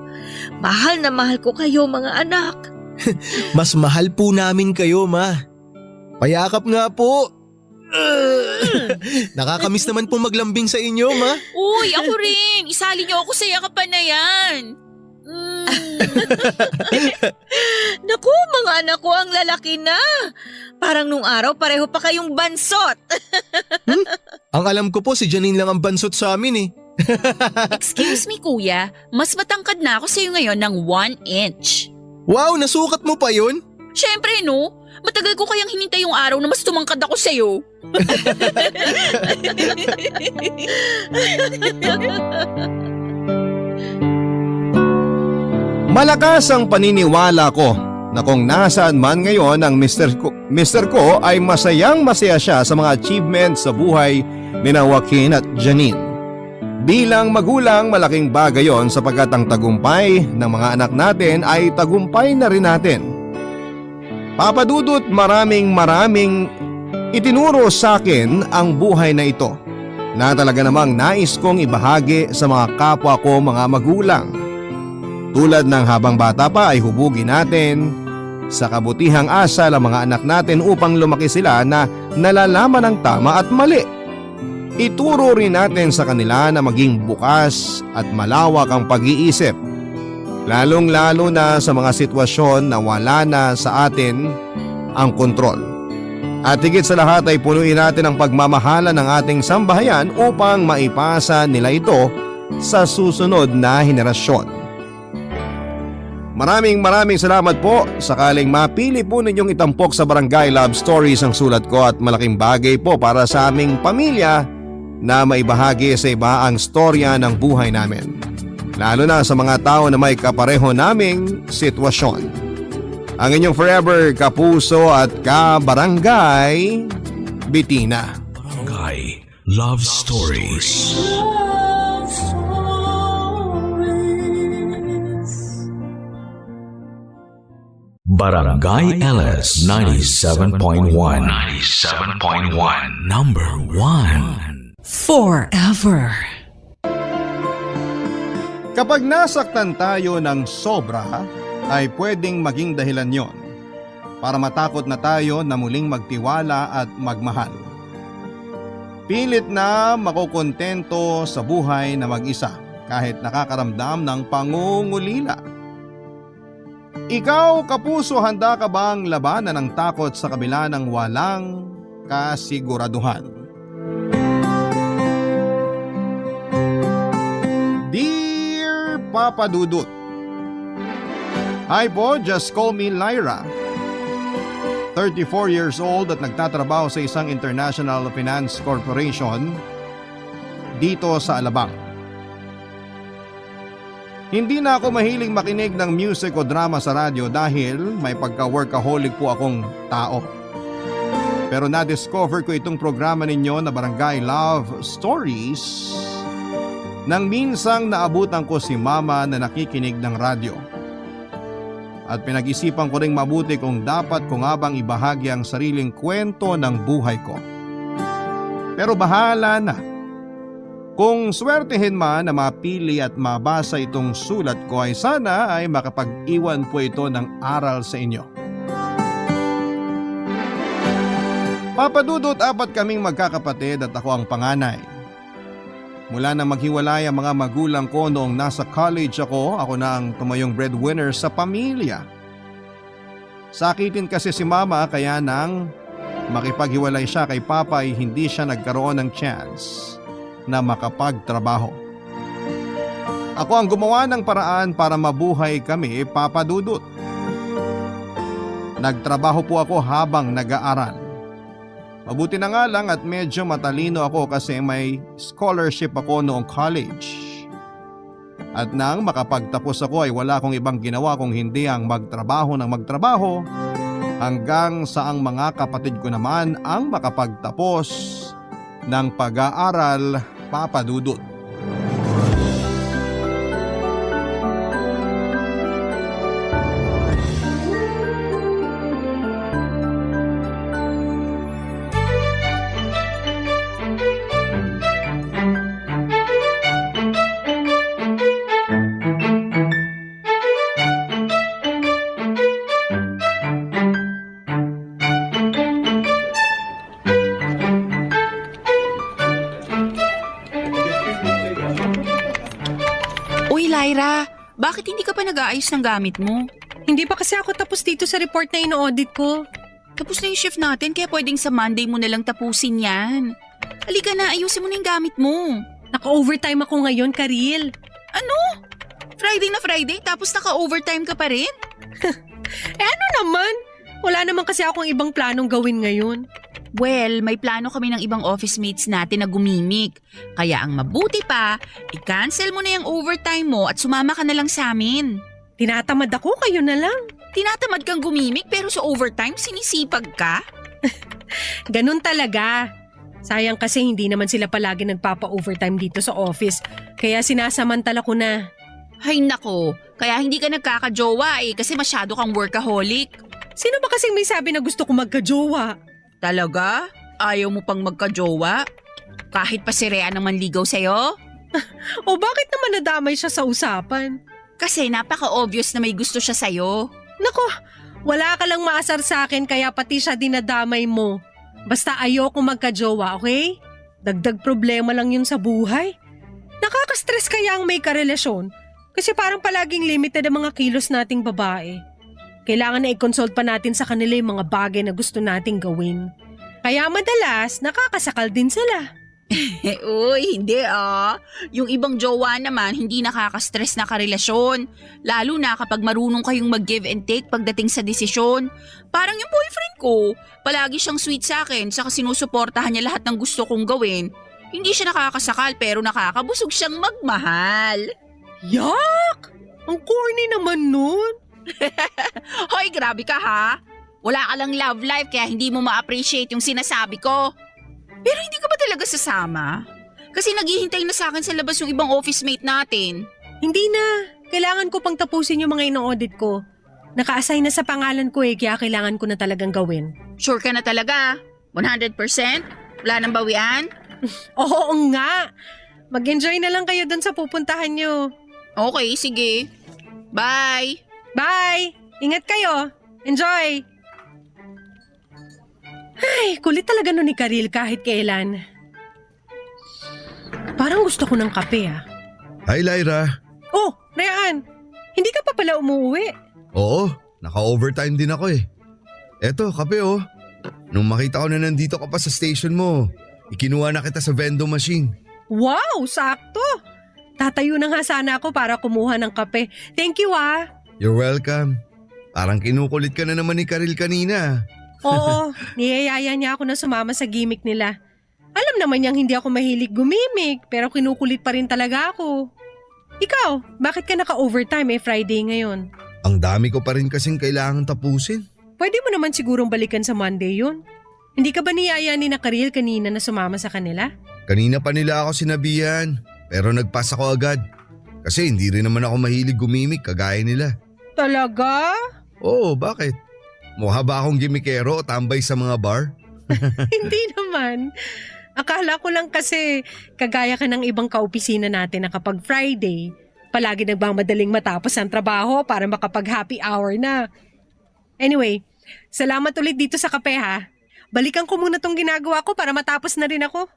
Mahal na mahal ko kayo mga anak. Mas mahal po namin kayo, Ma. Payakap nga po. Nakakamiss naman po maglambing sa inyo, Ma. Uy, ako rin! Isali niyo ako sa yakapan na yan! Naku, mga anak ko ang lalaki na. Parang nung araw pareho pa kayong bansot. Ang alam ko po si Janine lang ang bansot sa amin eh. Excuse me, Kuya. Mas matangkad na ako sa'yo ngayon ng 1 inch. Wow, nasukat mo pa yun? Siyempre, no? Matagal ko kayang hinintay yung araw na mas tumangkad ako sa'yo. Malakas ang paniniwala ko na kung nasaan man ngayon ang Mr. ko ay masayang-masaya siya sa mga achievements sa buhay ni Joaquin at Janine. Bilang magulang, malaking bagay yon sapagkat ang tagumpay ng mga anak natin ay tagumpay na rin natin. Papa Dudut, maraming itinuro sa akin ang buhay na ito na talaga namang nais kong ibahagi sa mga kapwa ko mga magulang. Tulad ng habang bata pa ay hubugin natin sa kabutihang asal ang mga anak natin upang lumaki sila na nalalaman ang tama at mali. Ituro rin natin sa kanila na maging bukas at malawak ang pag-iisip, lalong-lalo na sa mga sitwasyon na wala na sa atin ang kontrol. At higit sa lahat ay punuin natin ang pagmamahala ng ating sambahayan upang maipasa nila ito sa susunod na henerasyon. Maraming salamat po. Sakaling mapili po ninyong itampok sa Barangay Love Stories ang sulat ko at malaking bagay po para sa aming pamilya na maibahagi sa iba ang storya ng buhay namin. Lalo na sa mga tao na may kapareho naming sitwasyon. Ang inyong forever kapuso at kabarangay, Bitina. Barangay Love Stories. Barangay LS 97.1 Number 1 Forever. Kapag nasaktan tayo ng sobra, ay pwedeng maging dahilan yon para matakot na tayo na muling magtiwala at magmahal. Pilit na makukontento sa buhay na mag-isa kahit nakakaramdam ng pangungulila. Ikaw, kapuso, handa ka bang labanan ang takot sa kabila ng walang kasiguraduhan? Dear Papa Dudut, hi po, just call me Lyra. 34 years old at nagtatrabaho sa isang international finance corporation dito sa Alabang. Hindi na ako mahiling makinig ng music o drama sa radyo dahil may pagka-workaholic po akong tao. Pero na-discover ko itong programa ninyo na Barangay Love Stories nang minsang naabutan ko si Mama na nakikinig ng radyo. At pinag-isipan ko ring mabuti kung dapat ko nga bang ibahagi ang sariling kwento ng buhay ko. Pero bahala na. Kung swertehin man na mapili at mabasa itong sulat ko ay sana ay makapag-iwan po ito ng aral sa inyo. Papa Dudut, 4 kaming magkakapatid at ako ang panganay. Mula na maghiwalay ang mga magulang ko noong nasa college ako na ang tumayong breadwinner sa pamilya. Sakitin kasi si mama kaya nang makipaghiwalay siya kay papa ay hindi siya nagkaroon ng chance na makapagtrabaho. Ako ang gumawa ng paraan para mabuhay kami, Papa Dudut. Nagtrabaho po ako habang nag-aaral. Mabuti na nga lang at medyo matalino ako kasi may scholarship ako noong college. At nang makapagtapos ako ay wala akong ibang ginawa kung hindi ang magtrabaho ng magtrabaho hanggang sa ang mga kapatid ko naman ang makapagtapos ng pag-aaral, Papa Dudut. Uy, Lyra, bakit hindi ka pa nag-aayos ng gamit mo? Hindi pa kasi ako tapos dito sa report na ino-audit ko. Tapos na yung shift natin kaya pwedeng sa Monday mo na lang tapusin yan. Halika na, ayusin mo na yung gamit mo. Naka-overtime ako ngayon, Karil. Ano? Friday na Friday tapos naka-overtime ka pa rin? Ano naman? Wala naman kasi akong ibang planong gawin ngayon. Well, may plano kami ng ibang office mates natin na gumimik. Kaya ang mabuti pa, i-cancel mo na yung overtime mo at sumama ka na lang sa amin. Tinatamad ako, kayo na lang. Tinatamad kang gumimik pero sa overtime sinisipag ka? Ganun talaga. Sayang kasi hindi naman sila palagi nagpapa-overtime dito sa office. Kaya sinasamantala ko na. Ay nako, kaya hindi ka nagkakajowa kasi masyado kang workaholic. Sino ba kasing may sabi na gusto ko magka-jowa? Talaga? Ayaw mo pang magka-jowa? Kahit pa si Rhea naman ligaw sa'yo? O bakit naman nadamay siya sa usapan? Kasi napaka-obvious na may gusto siya sa'yo. Nako, wala ka lang maasar sa akin kaya pati siya dinadamay mo. Basta ayoko magka-jowa, okay? Dagdag problema lang yun sa buhay. Nakaka-stress kaya ang may karelasyon kasi parang palaging limited ang mga kilos nating babae. Kailangan na i-consult pa natin sa kanila yung mga bagay na gusto nating gawin. Kaya madalas, nakakasakal din sila. Uy, hindi ah. Yung ibang jowa naman, hindi nakaka-stress na karelasyon. Lalo na kapag marunong kayong mag-give and take pagdating sa desisyon. Parang yung boyfriend ko, palagi siyang sweet sa akin, saka sinusuportahan niya lahat ng gusto kong gawin. Hindi siya nakakasakal pero nakakabusog siyang magmahal. Yak! Ang corny naman nun. Hoy, grabe ka ha? Wala ka lang love life kaya hindi mo ma-appreciate yung sinasabi ko. Pero hindi ka ba talaga sasama? Kasi naghihintay na sa akin sa labas yung ibang office mate natin. Hindi na. Kailangan ko pang tapusin yung mga ino-audit ko. Naka-assign na sa pangalan ko kaya kailangan ko na talagang gawin. Sure ka na talaga? 100%? Wala nang bawian? Oo nga. Mag-enjoy na lang kayo dun sa pupuntahan nyo. Okay, sige. Bye! Bye! Ingat kayo. Enjoy! Ay, kulit talaga nun ni Karil kahit kailan. Parang gusto ko ng kape ah. Hi Lyra. Oh, Ryan! Hindi ka pa pala umuwi. Oo, naka-overtime din ako eh. Eto, kape oh. Nung makita ko na nandito ka pa sa station mo, ikinuha na kita sa vending machine. Wow, sakto! Tatayo na nga sana ako para kumuha ng kape. Thank you ah. You're welcome. Parang kinukulit ka na naman ni Karil kanina. Oo, niyayaya niya ako na sumama sa gimmick nila. Alam naman niyang hindi ako mahilig gumimik pero kinukulit pa rin talaga ako. Ikaw, bakit ka naka-overtime Friday ngayon? Ang dami ko pa rin kasing kailangan tapusin. Pwede mo naman sigurong balikan sa Monday yun. Hindi ka ba niyaya ni na Karil kanina na sumama sa kanila? Kanina pa nila ako sinabihan, pero nagpas ako agad. Kasi hindi rin naman ako mahilig gumimik kagaya nila. Talaga? Oo, bakit? Mukha ba akong gimikero o tambay sa mga bar? Hindi naman. Akala ko lang kasi kagaya ka ng ibang kaopisina natin na kapag Friday, palagi nagmamadaling matapos ang trabaho para makapag-happy hour na. Anyway, salamat ulit dito sa kape ha. Balikan ko muna tong ginagawa ko para matapos na rin ako.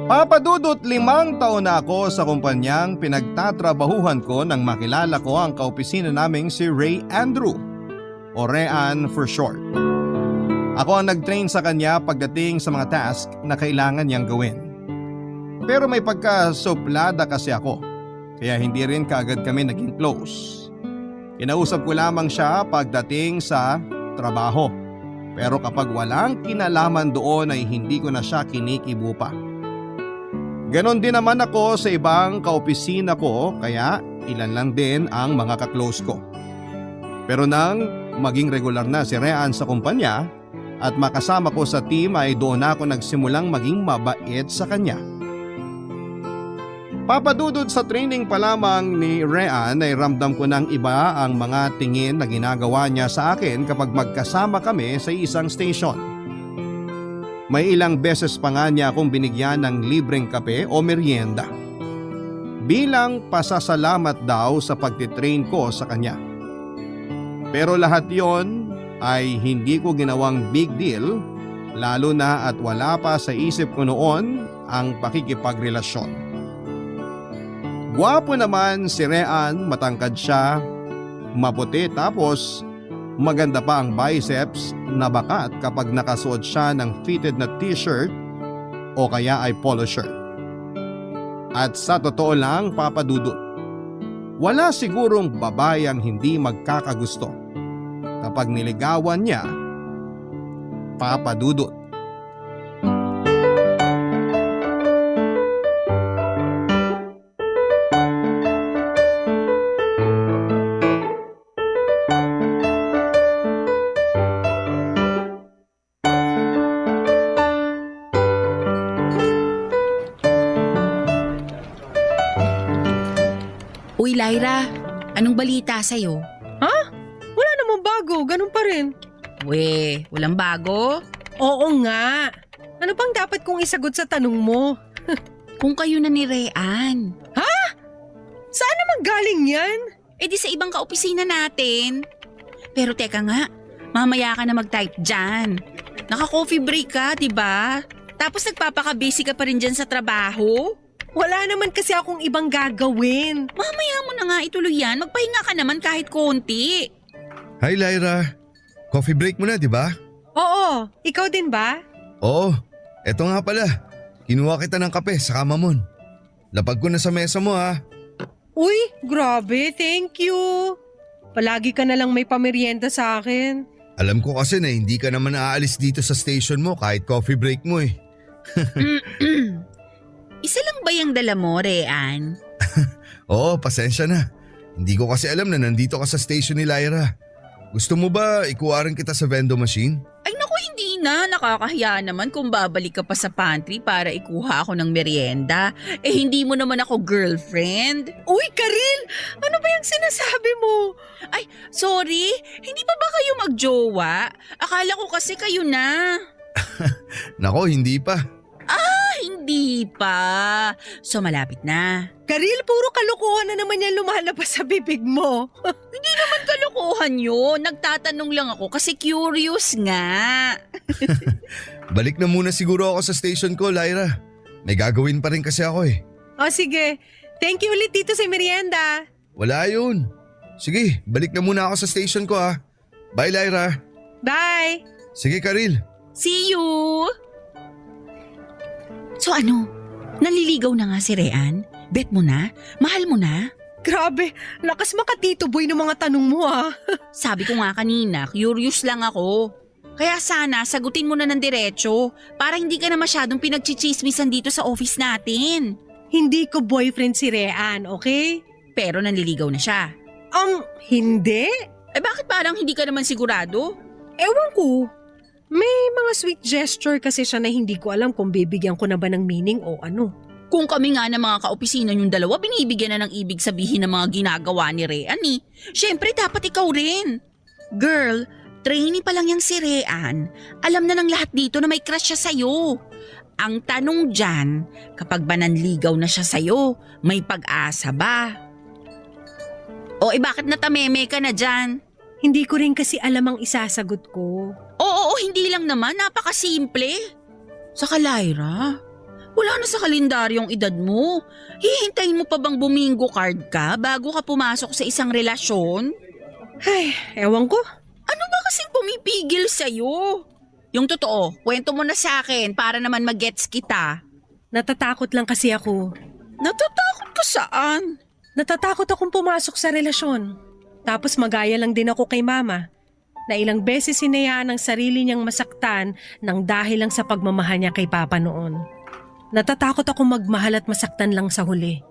Papadudot 5 taon na ako sa kumpanyang pinagtatrabahuhan ko nang makilala ko ang kaopisina naming si Ray Andrew o Rayan for short. Ako ang nag-train sa kanya pagdating sa mga task na kailangan niyang gawin. Pero may pagka-suplada kasi ako, kaya hindi rin kaagad kami naging close. Kinausap ko lamang siya pagdating sa trabaho, pero kapag walang kinalaman doon ay hindi ko na siya kinikibo pa. Ganon din naman ako sa ibang kaopisina ko, kaya ilan lang din ang mga kaklose ko. Pero nang maging regular na si Rayan sa kumpanya at makasama ko sa team ay doon ako nagsimulang maging mabait sa kanya. Papadudod sa training pa lamang ni Rayan ay ramdam ko ng iba ang mga tingin na ginagawa niya sa akin kapag magkasama kami sa isang station. May ilang beses pa nga niya akong binigyan ng libreng kape o merienda. Bilang pasasalamat daw sa pagtitrain ko sa kanya. Pero lahat yon ay hindi ko ginawang big deal, lalo na at wala pa sa isip ko noon ang pakikipagrelasyon. Gwapo naman si Rayan, matangkad siya, maputi tapos maganda pa ang biceps na bakat kapag nakasuot siya ng fitted na t-shirt o kaya ay polo shirt. At sa totoo lang, Papadudot, wala sigurong babayang hindi magkakagusto kapag niligawan niya, Papadudot. Uy, Lyra, anong balita sa'yo? Wala namang bago, ganun pa rin. We, walang bago? Oo nga. Ano bang dapat kong isagot sa tanong mo? Kung kayo na ni Rayan. Saan naman galing yan? Eh di sa ibang kaopisina natin. Pero teka nga, mamaya ka na mag-type dyan. Naka-coffee break ka, di ba? Tapos nagpapaka-busy ka pa rin dyan sa trabaho. Wala naman kasi akong ibang gagawin. Mamaya mo na nga ituloy yan, magpahinga ka naman kahit konti. Hi Lyra, coffee break mo na di ba? Oo, ikaw din ba? Oo, eto nga pala. Kinuha kita ng kape sa kamamon. Lapag ko na sa mesa mo ha. Uy, grabe, thank you. Palagi ka na lang may pamerienda sa akin. Alam ko kasi na hindi ka naman aalis dito sa station mo kahit coffee break mo eh. Isa lang ba yung dala mo, Rayan? Oo, pasensya na. Hindi ko kasi alam na nandito ka sa station ni Lyra. Gusto mo ba ikuwaran kita sa vending machine? Ay naku, hindi na. Nakakahiya naman kung babalik ka pa sa pantry para ikuha ako ng merienda. Eh hindi mo naman ako girlfriend. Uy, Karil! Ano ba yung sinasabi mo? Ay, sorry. Hindi pa ba kayo magjowa? Akala ko kasi kayo na. Nako, hindi pa. Hindi pa. So malapit na. Karil, puro kalokohan na naman yan lumalabas sa bibig mo. Hindi naman kalokohan yun. Nagtatanong lang ako kasi curious nga. Balik na muna siguro ako sa station ko, Lyra. May gagawin pa rin kasi ako eh. O sige, thank you ulit dito sa merienda. Wala yun. Sige, balik na muna ako sa station ko ha. Bye Lyra. Bye! Sige Karil. See you! So ano? Naliligaw na nga si Rayan? Bet mo na? Mahal mo na? Grabe, lakas makatito boy ng mga tanong mo ah. Sabi ko nga kanina, curious lang ako. Kaya sana sagutin mo na ng diretso para hindi ka na masyadong pinagchichismisan dito sa office natin. Hindi ko boyfriend si Rayan, okay? Pero nanliligaw na siya. Hindi? Eh bakit parang hindi ka naman sigurado? Ewan ko. May mga sweet gesture kasi siya na hindi ko alam kung bibigyan ko na ba ng meaning o ano. Kung kami nga ng mga kaopisina yung dalawa, binibigyan na ng ibig sabihin ng mga ginagawa ni Rayan eh. Siyempre dapat ikaw rin. Girl, Trainee pa lang yang si Rean. Alam na ng lahat dito na may crush siya sa'yo. Ang tanong dyan, kapag ba nanligaw na siya sa'yo, may pag-asa ba? O bakit natameme ka na dyan? Hindi ko rin kasi alam ang isasagot ko. Oo, hindi lang naman. Napakasimple. Saka Lyra, wala na sa kalendaryong edad mo. Hihintayin mo pa bang bumingo card ka bago ka pumasok sa isang relasyon? Ay, ewan ko. Ano ba kasing pumipigil sa'yo? Yung totoo, kwento mo na sa akin para naman mag-gets kita. Natatakot lang kasi ako. Natatakot ka saan? Natatakot akong pumasok sa relasyon. Tapos magaya lang din ako kay mama na ilang beses hinayaan ang sarili niyang masaktan nang dahil lang sa pagmamahal niya kay papa noon. Natatakot akong magmahal at masaktan lang sa huli.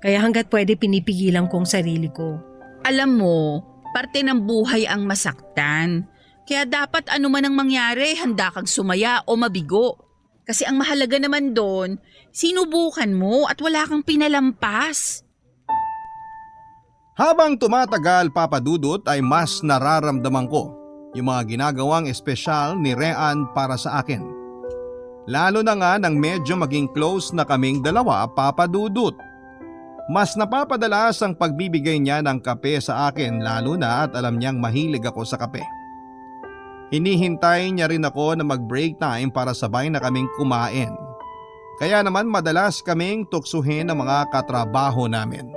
Kaya hanggat pwede pinipigilan kong sarili ko. Alam mo, parte ng buhay ang masaktan. Kaya dapat ano man ang mangyari, handa kang sumaya o mabigo. Kasi ang mahalaga naman doon, sinubukan mo at wala kang pinalampas. Habang tumatagal, Papa Dudut, ay mas nararamdaman ko yung mga ginagawang espesyal ni Rean para sa akin. Lalo na nga nang medyo maging close na kaming dalawa, Papa Dudut. Mas napapadalas ang pagbibigay niya ng kape sa akin, lalo na at alam niyang mahilig ako sa kape. Hinihintay niya rin ako na mag-break time para sabay na kaming kumain. Kaya naman madalas kaming tuksuhin ang mga katrabaho namin.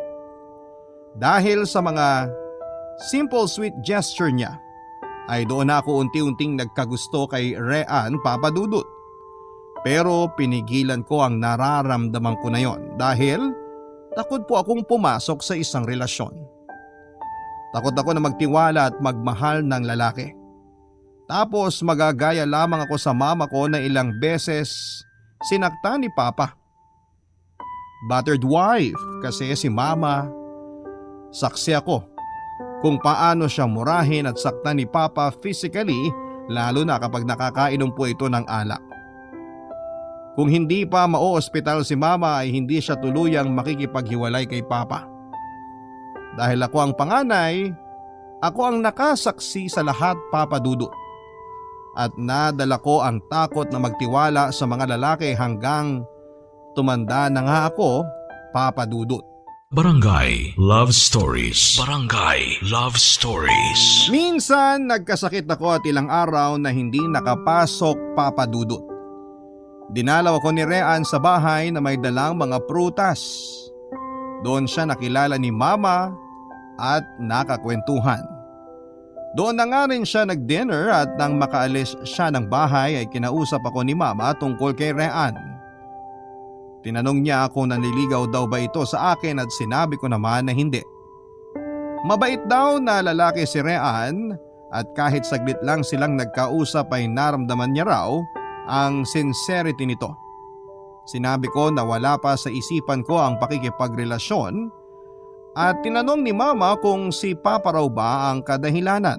Dahil sa mga simple sweet gesture niya, ay doon ako unti-unting nagkagusto kay Rean, Papa Dudut. Pero pinigilan ko ang nararamdaman ko na yon dahil takot po akong pumasok sa isang relasyon. Takot ako na magtiwala at magmahal ng lalaki. Tapos magagaya lamang ako sa mama ko na ilang beses sinaktan ni Papa. Battered wife kasi si Mama. Saksi ako kung paano siya murahin at saktan ni Papa physically, lalo na kapag nakakainom po ito ng alak. Kung hindi pa mao-ospital si Mama ay hindi siya tuluyang makikipaghiwalay kay Papa. Dahil ako ang panganay, ako ang nakasaksi sa lahat, Papa Dudut. At nadala ko ang takot na magtiwala sa mga lalaki hanggang tumanda na nga ako, Papa Dudut. Barangay Love Stories. Barangay Love Stories. Minsan nagkasakit ako at ilang araw na hindi nakapasok, Papa Dudut. Dinalaw ako ni Rean sa bahay na may dalang mga prutas. Doon siya nakilala ni Mama at nakakwentuhan. Doon na nga rin siya nag-dinner at nang makaalis siya ng bahay ay kinausap ako ni Mama tungkol kay Rean. Tinanong niya kung nanliligaw daw ba ito sa akin at sinabi ko naman na hindi. Mabait daw na lalaki si Rean at kahit saglit lang silang nagkausap ay naramdaman niya raw ang sincerity nito. Sinabi ko na wala pa sa isipan ko ang pakikipagrelasyon at tinanong ni Mama kung si Papa raw ba ang kadahilanan.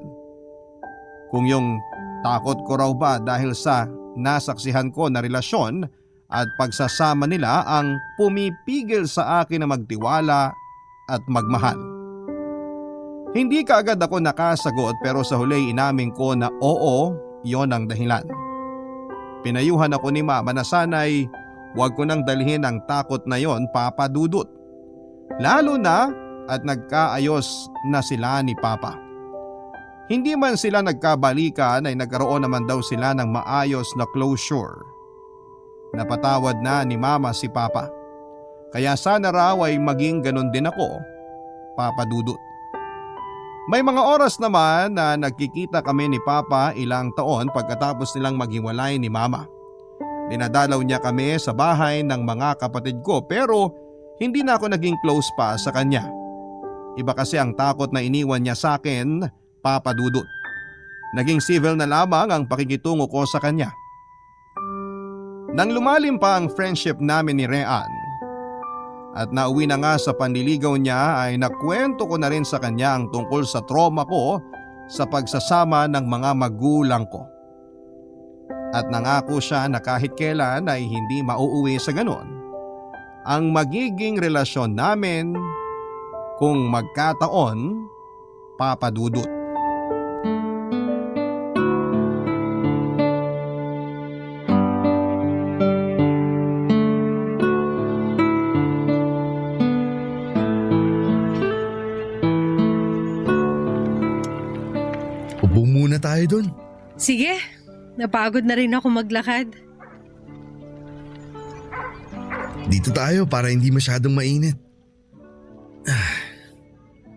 Kung yung takot ko raw ba dahil sa nasaksihan ko na relasyon at pagsasama nila ang pumipigil sa akin na magtiwala at magmahal. Hindi kaagad ako nakasagot pero sa huli inamin ko na oo, yon ang dahilan. Pinayuhan ako ni Mama na sana'y huwag ko nang dalhin ang takot na yon, Papa Dudut. Lalo na at nagkaayos na sila ni Papa. Hindi man sila nagkabalikan ay nagkaroon naman daw sila ng maayos na closure. Napatawad na ni Mama si Papa. Kaya sana raw ay maging ganun din ako, Papa Dudut. May mga oras naman na nagkikita kami ni Papa ilang taon pagkatapos nilang maghiwalay ni Mama. Dinadalaw niya kami sa bahay ng mga kapatid ko pero hindi na ako naging close pa sa kanya. Iba kasi ang takot na iniwan niya sa akin, Papa Dudut. Naging civil na lamang ang pakikitungo ko sa kanya. Nang lumalim pa ang friendship namin ni Rean at nauwi na nga sa panliligaw niya ay nakwento ko na rin sa kanya ang tungkol sa trauma ko sa pagsasama ng mga magulang ko. At nangako siya na kahit kailan ay hindi mauuwi sa ganon ang magiging relasyon namin kung magkataon, Papa Dudut. Sige, napagod na rin ako maglakad. Dito tayo para hindi masyadong mainit.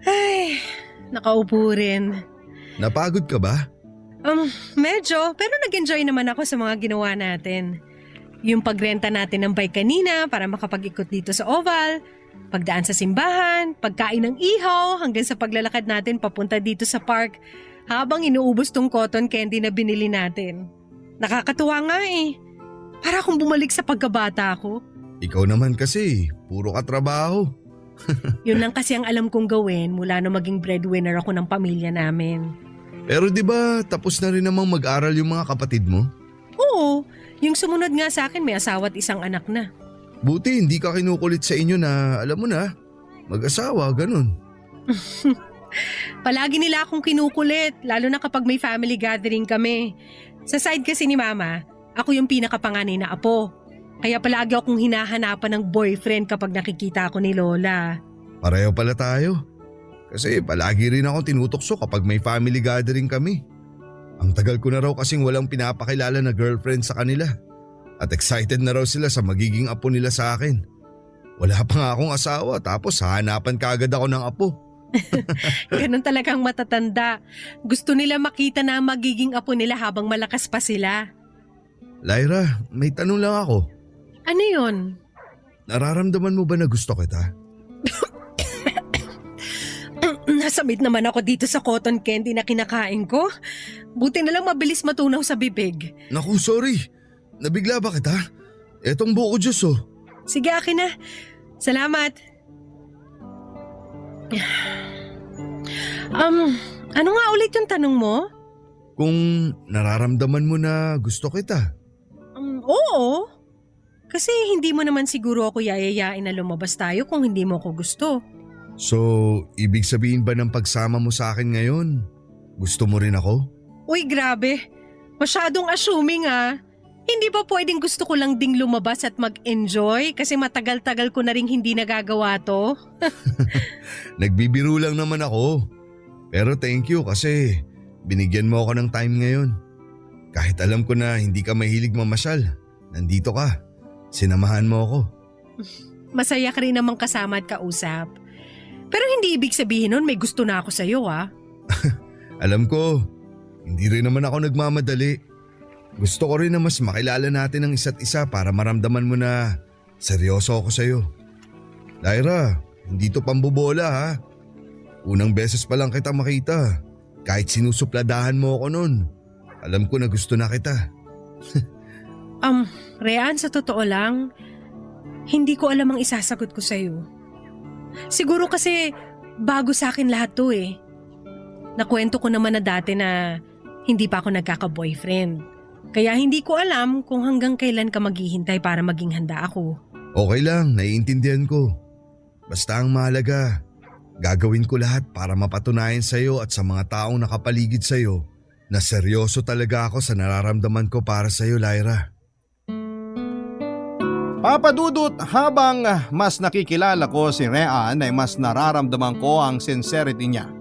Ay, nakaupo rin. Napagod ka ba? Medyo, pero nag-enjoy naman ako sa mga ginawa natin. Yung pagrenta natin ng bike kanina para makapag-ikot dito sa oval, pagdaan sa simbahan, pagkain ng ihaw, hanggang sa paglalakad natin papunta dito sa park habang inuubos tong cotton candy na binili natin. Nakakatuwa nga eh. Para akong bumalik sa pagkabata ko. Ikaw naman kasi, puro ka trabaho. Yun lang kasi ang alam kong gawin mula nung maging breadwinner ako ng pamilya namin. Pero di ba tapos na rin namang mag-aral yung mga kapatid mo? Oo, yung sumunod nga sa akin may asawa at isang anak na. Buti hindi ka kinukulit sa inyo na alam mo na, mag-asawa, ganun. Palagi nila akong kinukulit, lalo na kapag may family gathering kami. Sa side kasi ni Mama, ako yung pinakapanganay na apo. Kaya palagi akong hinahanapan ng boyfriend kapag nakikita ako ni Lola. Pareho pala tayo. Kasi palagi rin ako tinutokso kapag may family gathering kami. Ang tagal ko na raw kasing walang pinapakilala na girlfriend sa kanila. At excited na raw sila sa magiging apo nila sa akin. Wala pa nga akong asawa tapos hahanapan kaagad ako ng apo. Ganun talagang matatanda. Gusto nila makita na ang magiging apo nila habang malakas pa sila. Lyra, may tanong lang ako. Ano yun? Nararamdaman mo ba na gusto kita? Nasamit naman ako dito sa cotton candy na kinakain ko. Buti na lang mabilis matunaw sa bibig. Naku, sorry. Nabigla ba kita? Etong buko juice oh. Sige, akin na. Salamat. Ano nga ulit yung tanong mo? Kung nararamdaman mo na gusto kita. Oo. Kasi hindi mo naman siguro ako yayayain na lumabas tayo kung hindi mo ako gusto. So, ibig sabihin ba ng pagsama mo sa akin ngayon, gusto mo rin ako? Uy, grabe. Masyadong assuming ah. Hindi ba pwedeng gusto ko lang ding lumabas at mag-enjoy kasi matagal-tagal ko na rin hindi nagagawa to? Nagbibiro lang naman ako. Pero thank you kasi binigyan mo ako ng time ngayon. Kahit alam ko na hindi ka mahilig mamasyal, nandito ka. Sinamahan mo ako. Masaya ka rin namang kasama at kausap. Pero hindi ibig sabihin nun may gusto na ako sa'yo ah. Alam ko, hindi rin naman ako nagmamadali. Gusto ko rin na mas makilala natin ang isa't isa para maramdaman mo na seryoso ako sa'yo. Lyra, hindi to pambobola ha. Unang beses pa lang kita makita. Kahit sinusupladahan mo ako nun, alam ko na gusto na kita. Rean, sa totoo lang, hindi ko alam ang isasagot ko sa'yo. Siguro kasi bago sa akin lahat to eh. Nakwento ko naman na dati na hindi pa ako nagkaka-boyfriend. Kaya hindi ko alam kung hanggang kailan ka maghihintay para maging handa ako. Okay lang, naiintindihan ko. Basta ang mahalaga, gagawin ko lahat para mapatunayan sa'yo at sa mga taong nakapaligid sa'yo na seryoso talaga ako sa nararamdaman ko para sa'yo, Lyra. Papadudot, habang mas nakikilala ko si Rean ay mas nararamdaman ko ang sincerity niya.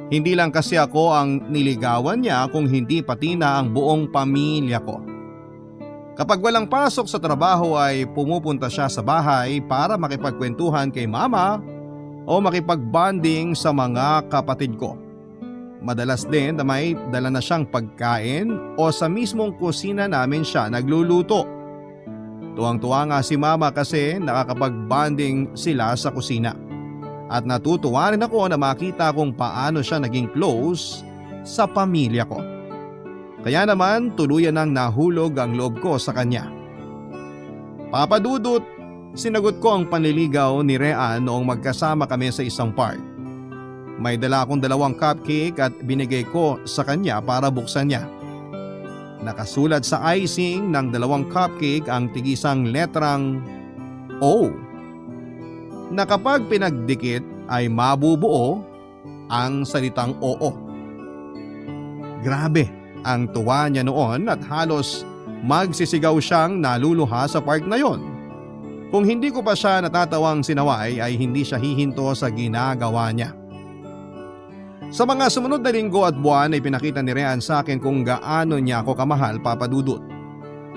Hindi lang kasi ako ang niligawan niya kung hindi pati na ang buong pamilya ko. Kapag walang pasok sa trabaho ay pumupunta siya sa bahay para makipagkwentuhan kay mama o makipagbanding sa mga kapatid ko. Madalas din na may dala na siyang pagkain o sa mismong kusina namin siya nagluluto. Tuwang-tuwa nga si mama kasi nakakapag-bonding sila sa kusina. At natutuwa rin ako na makita kung paano siya naging close sa pamilya ko. Kaya naman tuluyan nang nahulog ang loob ko sa kanya. Papadudot, sinagot ko ang panliligaw ni Rean noong magkasama kami sa isang park. May dala akong 2 cupcake at binigay ko sa kanya para buksan niya. Nakasulat sa icing ng 2 cupcake ang tigisang letrang O, na kapag pinagdikit ay mabubuo ang salitang Oo. Grabe ang tuwa niya noon at halos magsisigaw siyang naluluha sa park na yon. Kung hindi ko pa siya natatawang sinaway ay hindi siya hihinto sa ginagawa niya. Sa mga sumunod na linggo at buwan ay pinakita ni Rean sa akin kung gaano niya ako kamahal, Papa Dudut.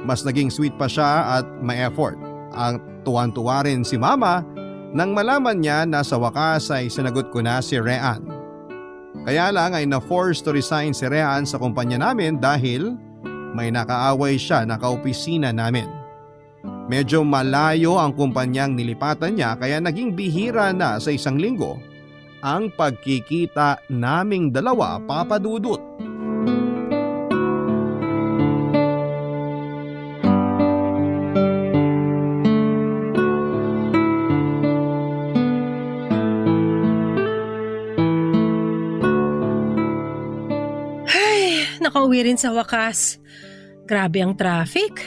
Mas naging sweet pa siya at may effort. Ang tuwan-tuwa rin si Mama nang malaman niya na sa wakas ay sinagot ko na si Rean. Kaya lang ay na-force to resign si Rean sa kumpanya namin dahil may nakaaway siya na kaopisina namin. Medyo malayo ang kumpanyang nilipatan niya kaya naging bihira na sa isang linggo ang pagkikita naming dalawa, Papa Dudut. Nakauwi rin sa wakas. Grabe ang traffic.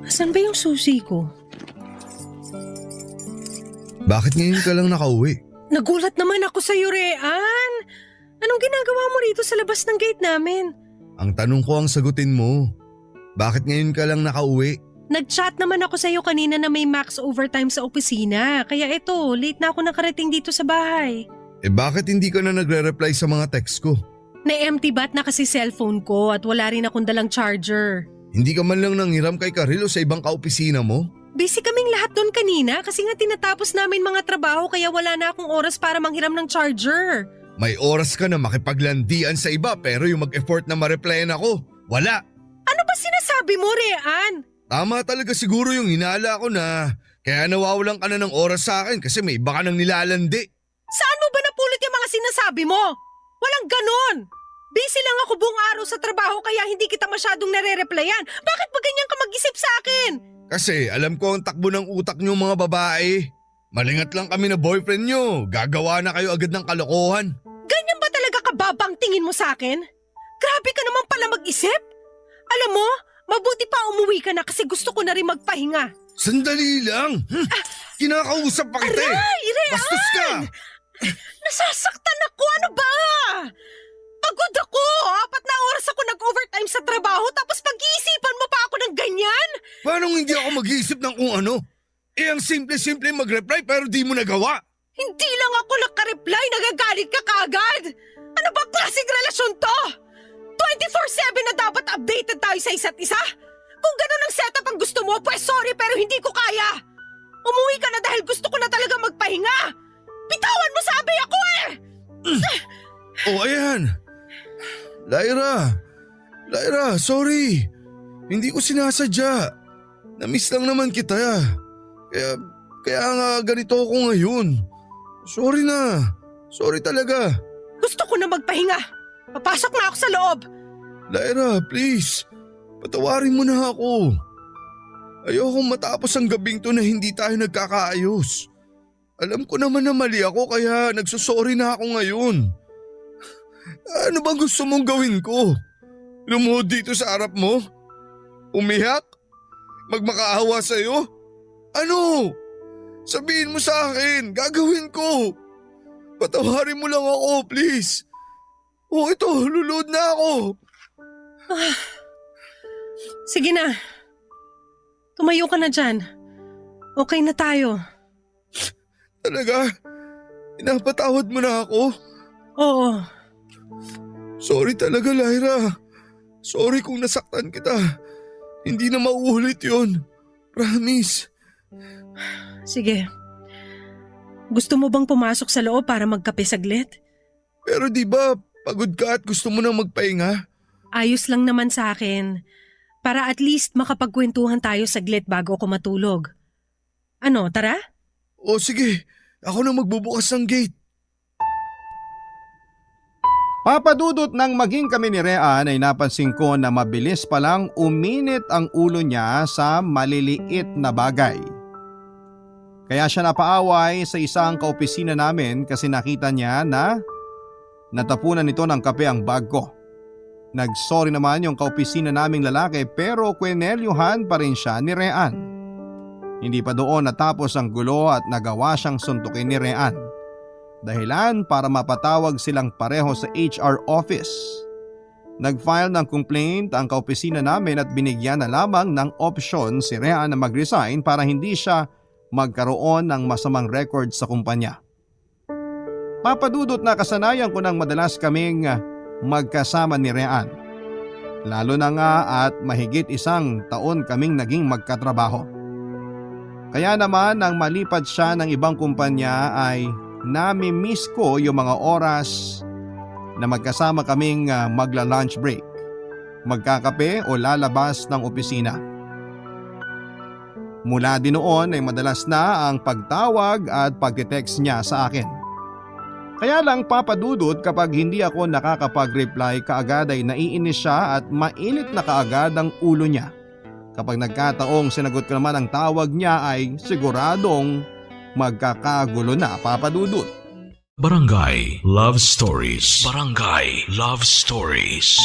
Asan ba yung susi ko? Bakit ngayon ka lang nakauwi? Nagulat naman ako sa iyo, Rean. Anong ginagawa mo rito sa labas ng gate namin? Ang tanong ko ang sagutin mo. Bakit ngayon ka lang nakauwi? Nag-chat naman ako sa iyo kanina na may max overtime sa opisina. Kaya ito, late na ako nakarating dito sa bahay. Bakit hindi ka na nagre-reply sa mga text ko? Na-empty bat na kasi cellphone ko at wala rin akong dalang charger. Hindi ka man lang nanghiram kay Karilo sa ibang kaopisina mo? Busy kaming lahat doon kanina kasi nga tinatapos namin mga trabaho kaya wala na akong oras para manghiram ng charger. May oras ka na makipaglandian sa iba pero yung mag-effort na ma-replyan ako, wala. Ano ba sinasabi mo, Rean? Tama talaga siguro yung hinala ko na kaya nawawalan ka na ng oras sa akin kasi may iba ka nang nilalandi. Saan mo ba napulot yung mga sinasabi mo? Walang ganon! Busy lang ako buong araw sa trabaho kaya hindi kita masyadong nare-replyan. Bakit ba ganyan ka mag-isip sa akin? Kasi alam ko ang takbo ng utak niyo mga babae. Malingat lang kami na boyfriend niyo, gagawa na kayo agad ng kalokohan. Ganyan ba talaga kababang tingin mo sa akin? Grabe ka naman pala mag-isip. Alam mo, mabuti pa umuwi ka na kasi gusto ko na rin magpahinga. Sandali lang! Kinakausap pa kita eh! Aray, Rean! Bastos ka! Nasasaktan ako, ano ba? Pagod ako! 4 na oras ako nag-overtime sa trabaho tapos pag-iisipan mo pa ako ng ganyan? Paano hindi ako mag-iisip ng kung ano? Ang simple-simple mag-reply pero di mo nagawa. Hindi lang ako nagka-reply, nagagalit ka kaagad! Ano ba klaseng relasyon to? 24/7 na dapat updated tayo sa isa't isa? Kung ganun ang setup ang gusto mo, pues sorry pero hindi ko kaya! Umuwi ka na dahil gusto ko na talaga magpahinga! Bitawan mo sabi ako eh! Ayan. Lyra, sorry. Hindi ko sinasadya. Namiss lang naman kita. Kaya nga ganito ako ngayon. Sorry na. Sorry talaga. Gusto ko na magpahinga. Papasok na ako sa loob. Lyra, please. Patawarin mo na ako. Ayokong matapos ang gabing to na hindi tayo nagkakaayos. Alam ko naman na mali ako kaya nagsusorry na ako ngayon. Ano bang gusto mong gawin ko? Lumuhod dito sa harap mo? Umiyak? Magmakaawa sa'yo? Ano? Sabihin mo sa akin, gagawin ko. Patawarin mo lang ako, please. Ito, luluhod na ako. Sige na. Tumayo ka na dyan. Okay na tayo. Talaga? Pinapatawad mo na ako? Oo. Sorry talaga, Lyra. Sorry kung nasaktan kita. Hindi na mauulit yun. Promise. Sige. Gusto mo bang pumasok sa loob para magkape saglit? Pero di ba pagod ka at gusto mo na magpahinga? Ayos lang naman sa akin. Para at least makapagkwentuhan tayo saglit bago ako matulog. Ano, tara? O sige, ako na magbubukas ng gate. Papadudot nang maging kami ni Rean ay napansin ko na mabilis palang uminit ang ulo niya sa maliliit na bagay. Kaya siya napaaway sa isang kaopisina namin kasi nakita niya na natapunan nito ng kape ang bag ko. Nagsorry naman yung kaopisina naming lalaki pero kwenelyuhan pa rin siya ni Rean. Hindi pa doon natapos ang gulo at nagawa siyang suntukin ni Rean. Dahilan para mapatawag silang pareho sa HR office. Nag-file ng complaint ang kaopisina namin at binigyan na lamang ng opsyon si Rean na mag-resign para hindi siya magkaroon ng masamang record sa kumpanya. Papadudot na kasanayan ko nang madalas kaming magkasama ni Rean. Lalo na nga at mahigit 1 taon kaming naging magkatrabaho. Kaya naman nang malipad siya ng ibang kumpanya ay nami-miss ko yung mga oras na magkasama kaming magla-lunch break, magkakape o lalabas ng opisina. Mula din noon ay madalas na ang pagtawag at pagte-text niya sa akin. Kaya lang papadudot kapag hindi ako nakakapag-reply kaagad ay naiinis siya at mainit na kaagad ang ulo niya. Kapag nagkataong sinagot ko naman ang tawag niya ay siguradong magkakagulo na, papadudot. Barangay Love Stories. Barangay Love Stories.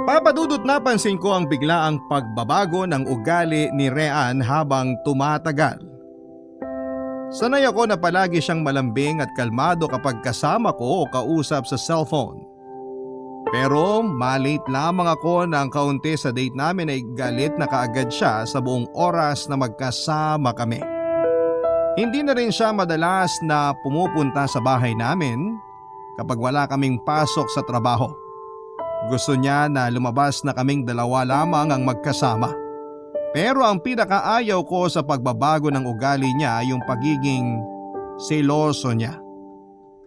Papadudot napansin ko ang biglaang pagbabago ng ugali ni Rean habang tumatagal. Sanay ako na palagi siyang malambing at kalmado kapag kasama ko o kausap sa cellphone. Pero malate lamang ako ng kaunti sa date namin ay galit na kaagad siya sa buong oras na magkasama kami. Hindi na rin siya madalas na pumupunta sa bahay namin kapag wala kaming pasok sa trabaho. Gusto niya na lumabas na kaming dalawa lamang ang magkasama. Pero ang pinakaayaw ko sa pagbabago ng ugali niya ay yung pagiging seloso niya.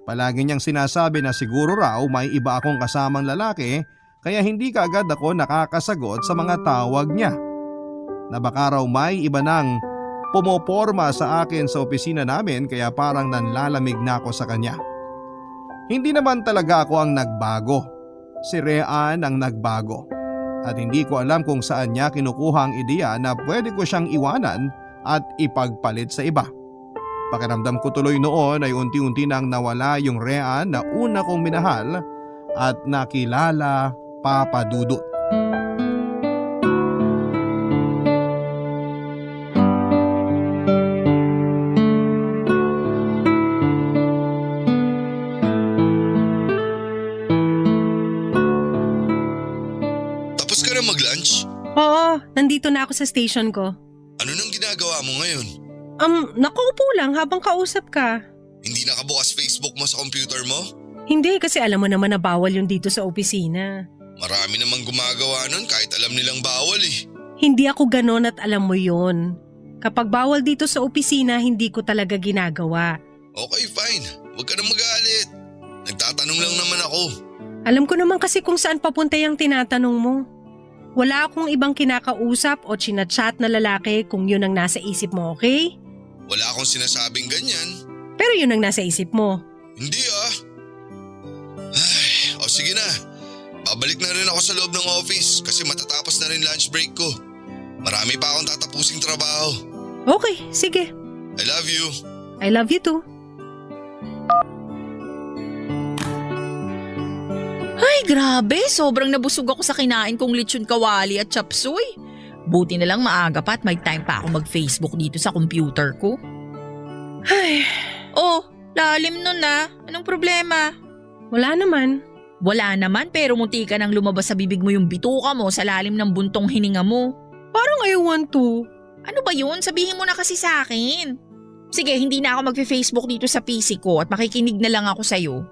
Palagi niyang sinasabi na siguro raw may iba akong kasamang lalaki kaya hindi kaagad ako nakakasagot sa mga tawag niya. Na baka raw may iba nang pumoporma sa akin sa opisina namin kaya parang nanlalamig na ako sa kanya. Hindi naman talaga ako ang nagbago. Si Rean ang nagbago. At hindi ko alam kung saan niya kinukuha ang ideya na pwede ko siyang iwanan at ipagpalit sa iba. Pakiramdam ko tuloy noon ay unti-unti nang nawala yung Rean na una kong minahal at nakilala, papadudot. Tapos ka na mag-lunch? Oo, nandito na ako sa station ko. Ano nang ginagawa mo ngayon? Nakaupo lang habang kausap ka. Hindi nakabukas Facebook mo sa computer mo? Hindi kasi alam mo naman na bawal yung dito sa opisina. Marami namang gumagawa nun kahit alam nilang bawal eh. Hindi ako ganon at alam mo yon. Kapag bawal dito sa opisina, hindi ko talaga ginagawa. Okay, fine. Huwag ka na magalit. Nagtatanong lang naman ako. Alam ko naman kasi kung saan papunta yung tinatanong mo. Wala akong ibang kinakausap o chinachat na lalaki kung yun ang nasa isip mo, okay? Wala akong sinasabing ganyan. Pero yun ang nasa isip mo. Hindi ah. Ay, o sige na. Babalik na rin ako sa loob ng office kasi matatapos na rin lunch break ko. Marami pa akong tatapusing trabaho. Okay, sige. I love you. I love you too. Ay, grabe. Sobrang nabusog ako sa kinain kong lechon kawali at chop suey. Buti na lang maaga pa at may time pa ako mag-Facebook dito sa computer ko. Ay, Oh, lalim nun na. Anong problema? wala naman. Wala naman pero munti ka nang lumabas sa bibig mo yung bituka mo sa lalim ng buntong hininga mo. Parang I want to. Ano ba yun? Sabihin mo na kasi sa akin. Sige, hindi na ako mag-Facebook dito sa PC ko at makikinig na lang ako sa'yo.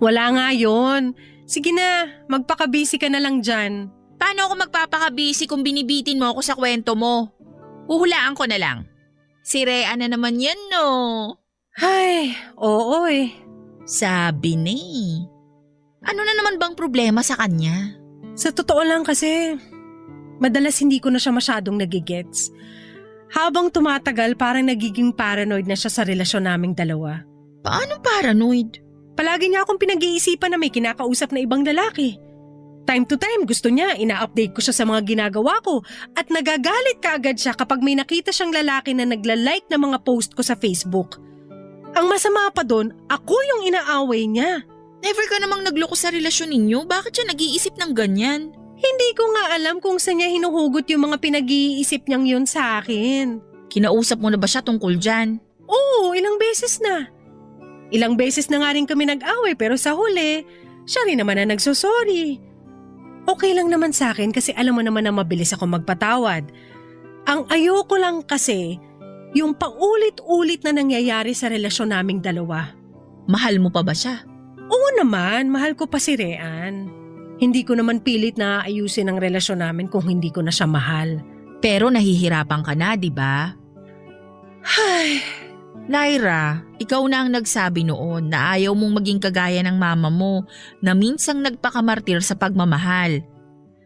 Wala nga yun. Sige na, magpaka-busy ka na lang dyan. Paano ako magpapakabisi kung binibitin mo ako sa kwento mo? Huhulaan ko na lang. Si Rhea na naman yan, no? Ay, oo eh. Sabi ni. Ano na naman bang problema sa kanya? Sa totoo lang kasi, madalas hindi ko na siya masyadong nagigets. Habang tumatagal parang nagiging paranoid na siya sa relasyon naming dalawa. Paano paranoid? Palagi niya akong pinag-iisipan na may kinakausap na ibang lalaki. Time to time gusto niya, ina-update ko siya sa mga ginagawa ko at nagagalit kaagad siya kapag may nakita siyang lalaki na nagla-like ng mga post ko sa Facebook. Ang masama pa doon, ako yung inaaway niya. Never ka namang nagloko sa relasyon ninyo? Bakit siya nag-iisip ng ganyan? Hindi ko nga alam kung saan niya hinuhugot yung mga pinag-iisip niyang yun sa akin. Kinausap mo na ba siya tungkol dyan? Oo, ilang beses na. Ilang beses na nga rin kami nag-away pero sa huli, siya rin naman na nagsosorry. Okay lang naman sa akin kasi alam mo naman na mabilis ako magpatawad. Ang ayoko lang kasi, yung paulit-ulit na nangyayari sa relasyon naming dalawa. Mahal mo pa ba siya? Oo naman, mahal ko pa si Rean. Hindi ko naman pilit na ayusin ang relasyon namin kung hindi ko na siya mahal. Pero nahihirapan ka na, di ba? Ay, Lyra, ikaw na ang nagsabi noon na ayaw mong maging kagaya ng mama mo na minsang nagpakamartir sa pagmamahal.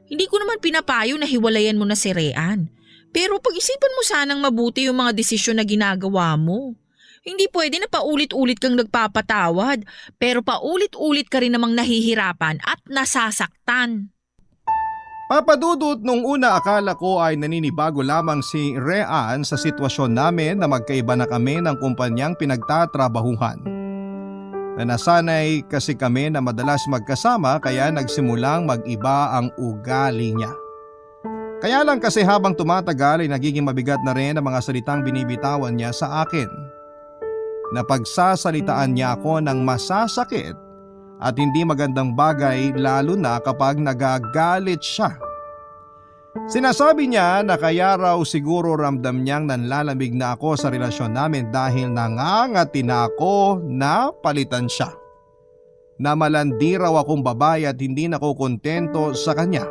Hindi ko naman pinapayo na hiwalayan mo na si Rean. Pero pag-isipan mo sanang mabuti yung mga desisyon na ginagawa mo. Hindi pwede na paulit-ulit kang nagpapatawad, pero paulit-ulit ka rin namang nahihirapan at nasasaktan. Papadudot, nung una akala ko ay naninibago lamang si Rean sa sitwasyon namin na magkaiba na kami ng kumpanyang pinagtatrabahuhan. Na nasanay kasi kami na madalas magkasama kaya nagsimulang mag-iba ang ugali niya. Kaya lang kasi habang tumatagal ay nagiging mabigat na rin ang mga salitang binibitawan niya sa akin. Napagsasalitaan niya ako ng masasakit at hindi magandang bagay lalo na kapag nagagalit siya. Sinasabi niya na kaya raw siguro ramdam niyang nanlalamig na ako sa relasyon namin dahil nangangati na ako na palitan siya. Na malandi raw akong babae at hindi na ako kontento sa kanya.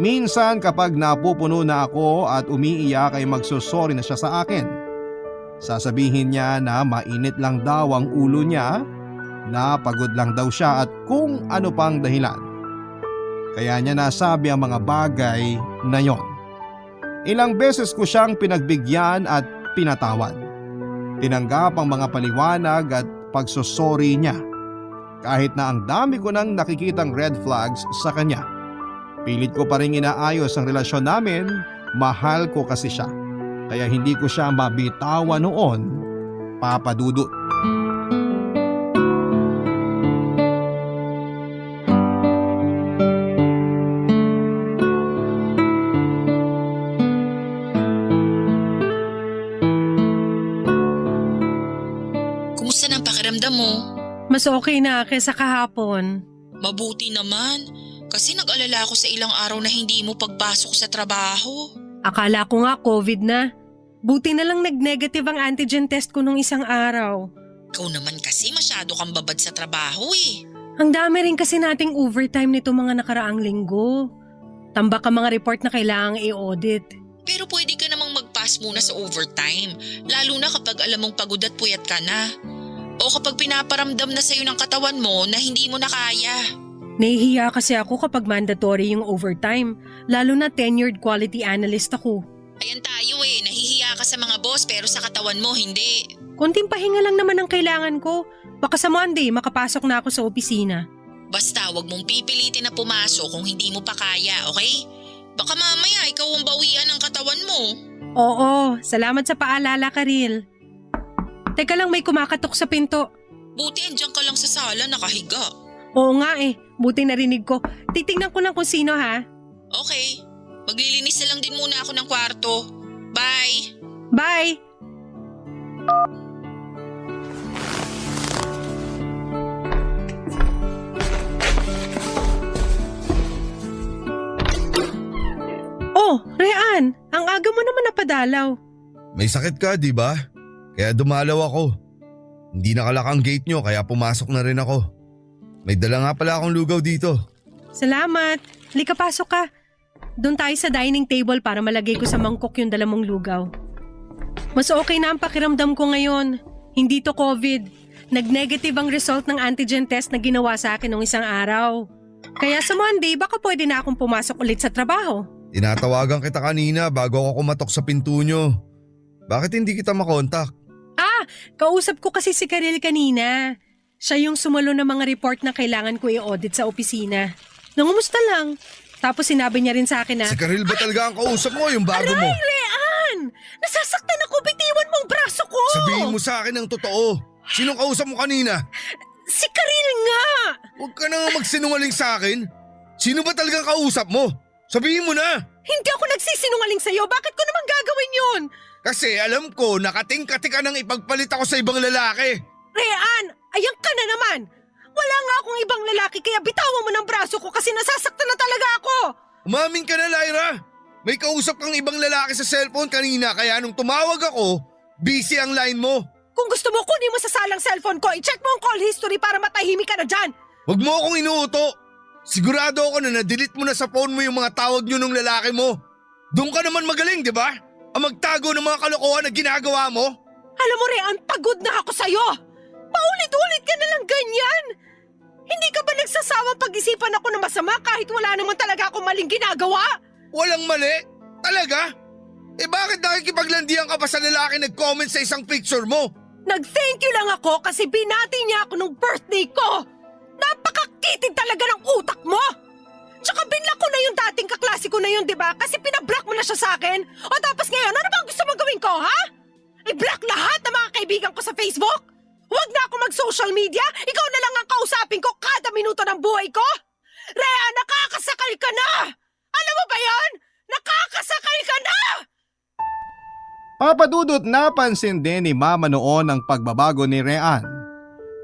Minsan kapag napupuno na ako at umiiyak ay magsusorry na siya sa akin. Sasabihin niya na mainit lang daw ang ulo niya, na pagod lang daw siya at kung ano pang dahilan. Kaya niya nasabi ang mga bagay na yon. Ilang beses ko siyang pinagbigyan at pinatawad. Tinanggap ang mga paliwanag at pagsusori niya. Kahit na ang dami ko nang nakikitang red flags sa kanya. Pilit ko pa rin inaayos ang relasyon namin, mahal ko kasi siya. Kaya hindi ko siya mabitawan noon, Papa Dudut. Kumusta na ang pakiramdam mo? mas okay na kaysa kahapon. Mabuti naman, kasi nag-alala ako sa ilang araw na hindi mo pagpasok sa trabaho. Akala ko nga COVID na. Buti na lang nag-negative ang antigen test ko nung isang araw. Ikaw naman kasi masyado kang babad sa trabaho eh. Ang dami rin kasi nating overtime nito mga nakaraang linggo. Tambak ang mga report na kailangang i-audit. Pero pwede ka namang mag-pass muna sa overtime, lalo na kapag alam mong pagod at puyat ka na. O kapag pinaparamdam na sa'yo ng katawan mo na hindi mo na kaya. Nahihiya kasi ako kapag mandatory yung overtime, lalo na tenured quality analyst ako. Ayan tayo eh, nahihiya ka sa mga boss pero sa katawan mo hindi. Konting pahinga lang naman ang kailangan ko. Baka sa Monday makapasok na ako sa opisina. Basta wag mong pipilitin na pumasok kung hindi mo pa kaya, okay? Baka mamaya ikaw ang bawian ng katawan mo. Oo, salamat sa paalala, Karil. Teka lang, may kumakatok sa pinto. Buti andyan ka lang sa sala nakahiga. Oo nga eh, buti narinig ko. Titingnan ko lang kung sino ha. Okay, maglilinis na lang din muna ako ng kwarto. Bye! Bye! Oh, Rean, ang aga mo naman napadalaw. May sakit ka, di ba? Kaya dumalaw ako. Hindi nakalak ang gate nyo kaya pumasok na rin ako. May dala nga pala akong lugaw dito. Salamat. Halika, pasok ka. Doon tayo sa dining table para malagay ko sa mangkok yung dala mong lugaw. Mas okay na ang pakiramdam ko ngayon. Hindi to COVID. Nag-negative ang result ng antigen test na ginawa sa akin nung isang araw. Kaya sa Monday, baka pwede na akong pumasok ulit sa trabaho. Tinatawagan kita kanina bago ako kumatok sa pinto nyo. Bakit hindi kita makontak? Kausap ko kasi si Karil kanina. Siya yung sumalo ng mga report na kailangan ko i-audit sa opisina. Nangumusta lang. Tapos sinabi niya rin sa akin na, Si Karil ba talaga ang kausap mo, yung bago mo? Rean! Nasasaktan ako, bitiwan mong braso ko! Sabihin mo sa akin ang totoo. Sinong kausap mo kanina? Si Karil nga! Huwag ka na nga magsinungaling sa akin. Sino ba talagang kausap mo? Sabihin mo na! Hindi ako nagsisinungaling sa'yo. Bakit ko naman gagawin yun? Kasi alam ko nakating-kati ka nang ipagpalit ako sa ibang lalaki. Rean, ayan ka na naman. Wala nga akong ibang lalaki kaya bitawan mo ng braso ko kasi nasasaktan na talaga ako. Umamin ka na, Lyra! May kausap kang ibang lalaki sa cellphone kanina kaya nung tumawag ako, busy ang line mo. Kung gusto mo, kunin mo sa salang cellphone ko. I-check mo ang call history para matahimik ka na dyan. Huwag mo akong inuuto. Sigurado ako na na-delete mo na sa phone mo yung mga tawag nyo ng lalaki mo. Doon ka naman magaling, di ba? Ang magtago ng mga kalokohan na ginagawa mo. Alam mo, Rian, pagod na ako sa'yo. Paulit-ulit ka na lang ganyan. Hindi ka ba nagsasawang pag-isipan ako ng masama kahit wala naman talaga akong maling ginagawa? Walang mali? Talaga? Eh bakit nakikipaglandian ka pa sa lalaki nag-comment sa isang picture mo? Nag-thank you lang ako kasi binati niya ako nung birthday ko. Napakakitid talaga ng utak mo. Tsaka binlock ko na yung dating kaklase ko na yun, di ba? Kasi pinablock mo na siya sa akin. O tapos ngayon, ano bang gusto mo gawin ko, ha? I-block lahat ng mga kaibigan ko sa Facebook? Huwag na ako mag-social media? Ikaw na lang ang kausapin ko kada minuto ng buhay ko? Rhea, nakakasakal ka na! Alam mo ba yan? Nakakasakal ka na! Papa Dudut, napansin din ni Mama noon ang pagbabago ni Rian.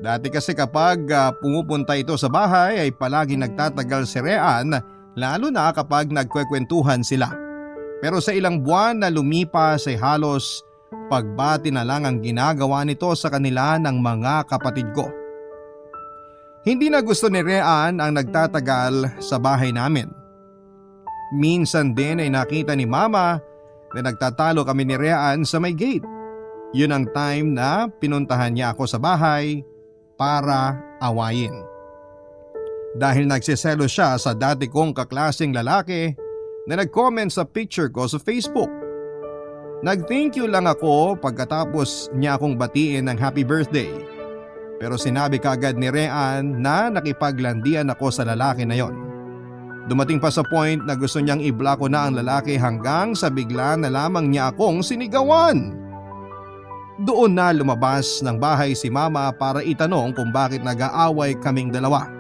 Dati kasi kapag pumupunta ito sa bahay ay palagi nagtatagal si Rian, lalo na kapag nagkwekwentuhan sila. Pero sa ilang buwan na lumipas ay halos pagbati na lang ang ginagawa nito sa kanila ng mga kapatid ko. Hindi na gusto ni Rian ang nagtatagal sa bahay namin. Minsan din ay nakita ni Mama na nagtatalo kami ni Rian sa may gate. Yun ang time na pinuntahan niya ako sa bahay para awayin. Dahil nagsiselo siya sa dati kong kaklaseng lalaki na nag-comment sa picture ko sa Facebook. Nag-thank you lang ako pagkatapos niya akong batiin ng happy birthday. Pero sinabi kaagad ni Rian na nakipaglandian ako sa lalaki na yon. Dumating pa sa point na gusto niyang i-block ko na ang lalaki hanggang sa bigla na lamang niya akong sinigawan. Doon na lumabas ng bahay si Mama para itanong kung bakit nag-aaway kaming dalawa.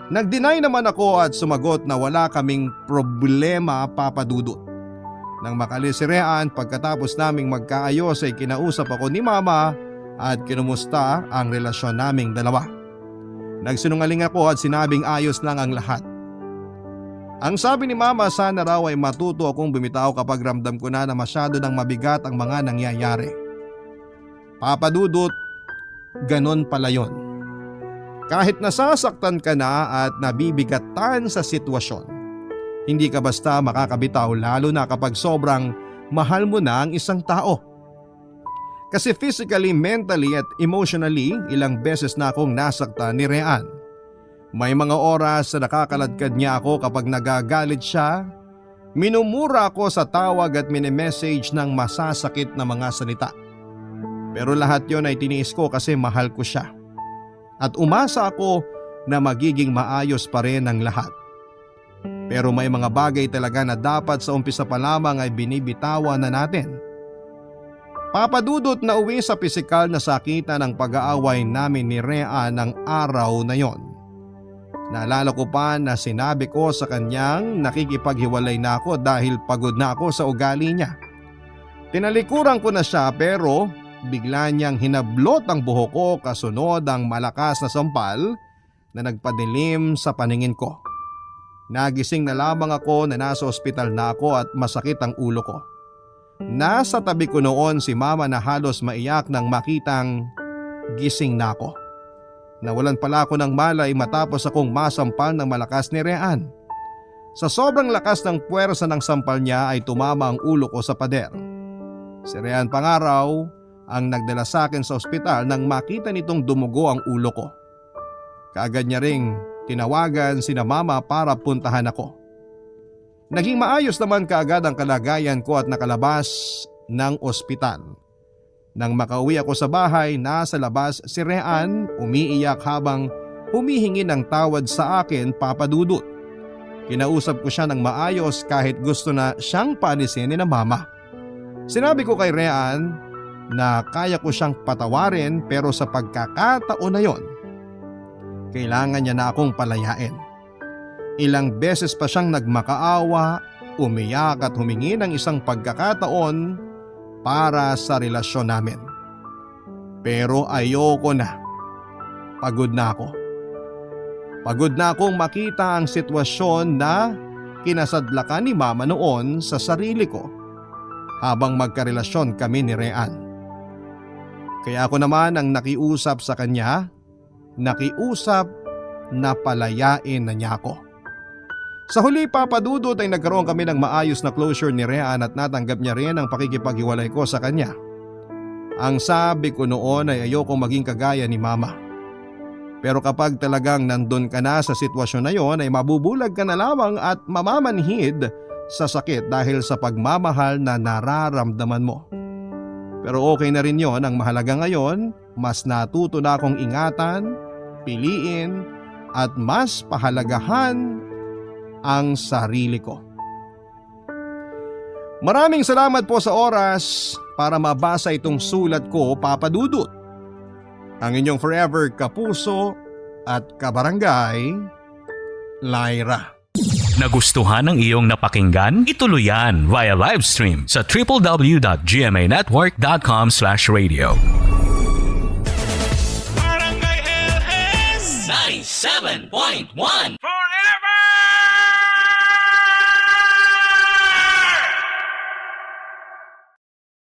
Nag-deny naman ako at sumagot na wala kaming problema, Papa Dudut. Nang makalis si Rian pagkatapos naming magkaayos ay kinausap ako ni Mama at kinumusta ang relasyon naming dalawa. Nagsinungaling ako at sinabing ayos lang ang lahat. Ang sabi ni Mama, sana raw ay matuto akong bumitaw kapag ramdam ko na masyado ng mabigat ang mga nangyayari. Papa Dudut, ganon pala yon. Kahit nasasaktan ka na at nabibigatan sa sitwasyon, hindi ka basta makakabitaw lalo na kapag sobrang mahal mo na ang isang tao. Kasi physically, mentally at emotionally, ilang beses na akong nasaktan ni Rian. May mga oras na nakakaladkad niya ako kapag nagagalit siya, minumura ako sa tawag at mini-message ng masasakit na mga salita. Pero lahat yon ay tiniis ko kasi mahal ko siya. At umasa ako na magiging maayos pa rin ang lahat. Pero may mga bagay talaga na dapat sa umpisa pa lamang ay binibitawan na natin. Papa Dudut, na uwi sa pisikal na sakitan ng pag-aaway namin ni Rian ng araw na yon. Naalala ko pa na sinabi ko sa kanyang nakikipaghiwalay na ako dahil pagod na ako sa ugali niya. Tinalikuran ko na siya pero bigla niyang hinablot ang buhok ko kasunod ang malakas na sampal na nagpadilim sa paningin ko. Nagising na lamang ako na nasa ospital na ako at masakit ang ulo ko. Nasa tabi ko noon si Mama na halos maiyak nang makitang gising na ako. Nawalan pala ako ng malay matapos akong masampal ng malakas ni Rian. Sa sobrang lakas ng puwersa ng sampal niya ay tumama ang ulo ko sa pader. Si Rian Pangaraw ang nagdala sa akin sa ospital nang makita nitong dumugo ang ulo ko. Kaagad niya ring tinawagan sina Mama para puntahan ako. Naging maayos naman kaagad ang kalagayan ko at nakalabas ng ospital. Nang makauwi ako sa bahay, nasa labas si Rian umiiyak habang humihingi ng tawad sa akin, Papa Dudut. Kinausap ko siya ng maayos kahit gusto na siyang paalisin ni na Mama. Sinabi ko kay Rian na kaya ko siyang patawarin pero sa pagkakataon na yon, kailangan niya na akong palayain. Ilang beses pa siyang nagmakaawa, umiyak at humingi ng isang pagkakataon para sa relasyon namin. Pero ayoko na. Pagod na ako. Pagod na akong makita ang sitwasyon na kinasadlakan ni Mama noon sa sarili ko habang magkarelasyon kami ni Rean. Kaya ako naman ang nakiusap sa kanya, nakiusap na palayain na niya ako. Sa huli, Papa Dudut, ay nagkaroon kami ng maayos na closure ni Rean at natanggap niya rin ang pakikipaghiwalay ko sa kanya. Ang sabi ko noon ay ayokong maging kagaya ni Mama. Pero kapag talagang nandun ka na sa sitwasyon na yon ay mabubulag ka na lamang at mamamanhid sa sakit dahil sa pagmamahal na nararamdaman mo. Pero okay na rin yon, ang mahalaga ngayon, mas natuto na akong ingatan, piliin at mas pahalagahan ang sarili ko. Maraming salamat po sa oras para mabasa itong sulat ko, Papa Dudut. Ang inyong forever kapuso at kabarangay, Lyra. Nagustuhan ng iyong napakinggan? Ituloy yan via live stream sa www.gmanetwork.com/radio. Barangay LS 97.1 Forever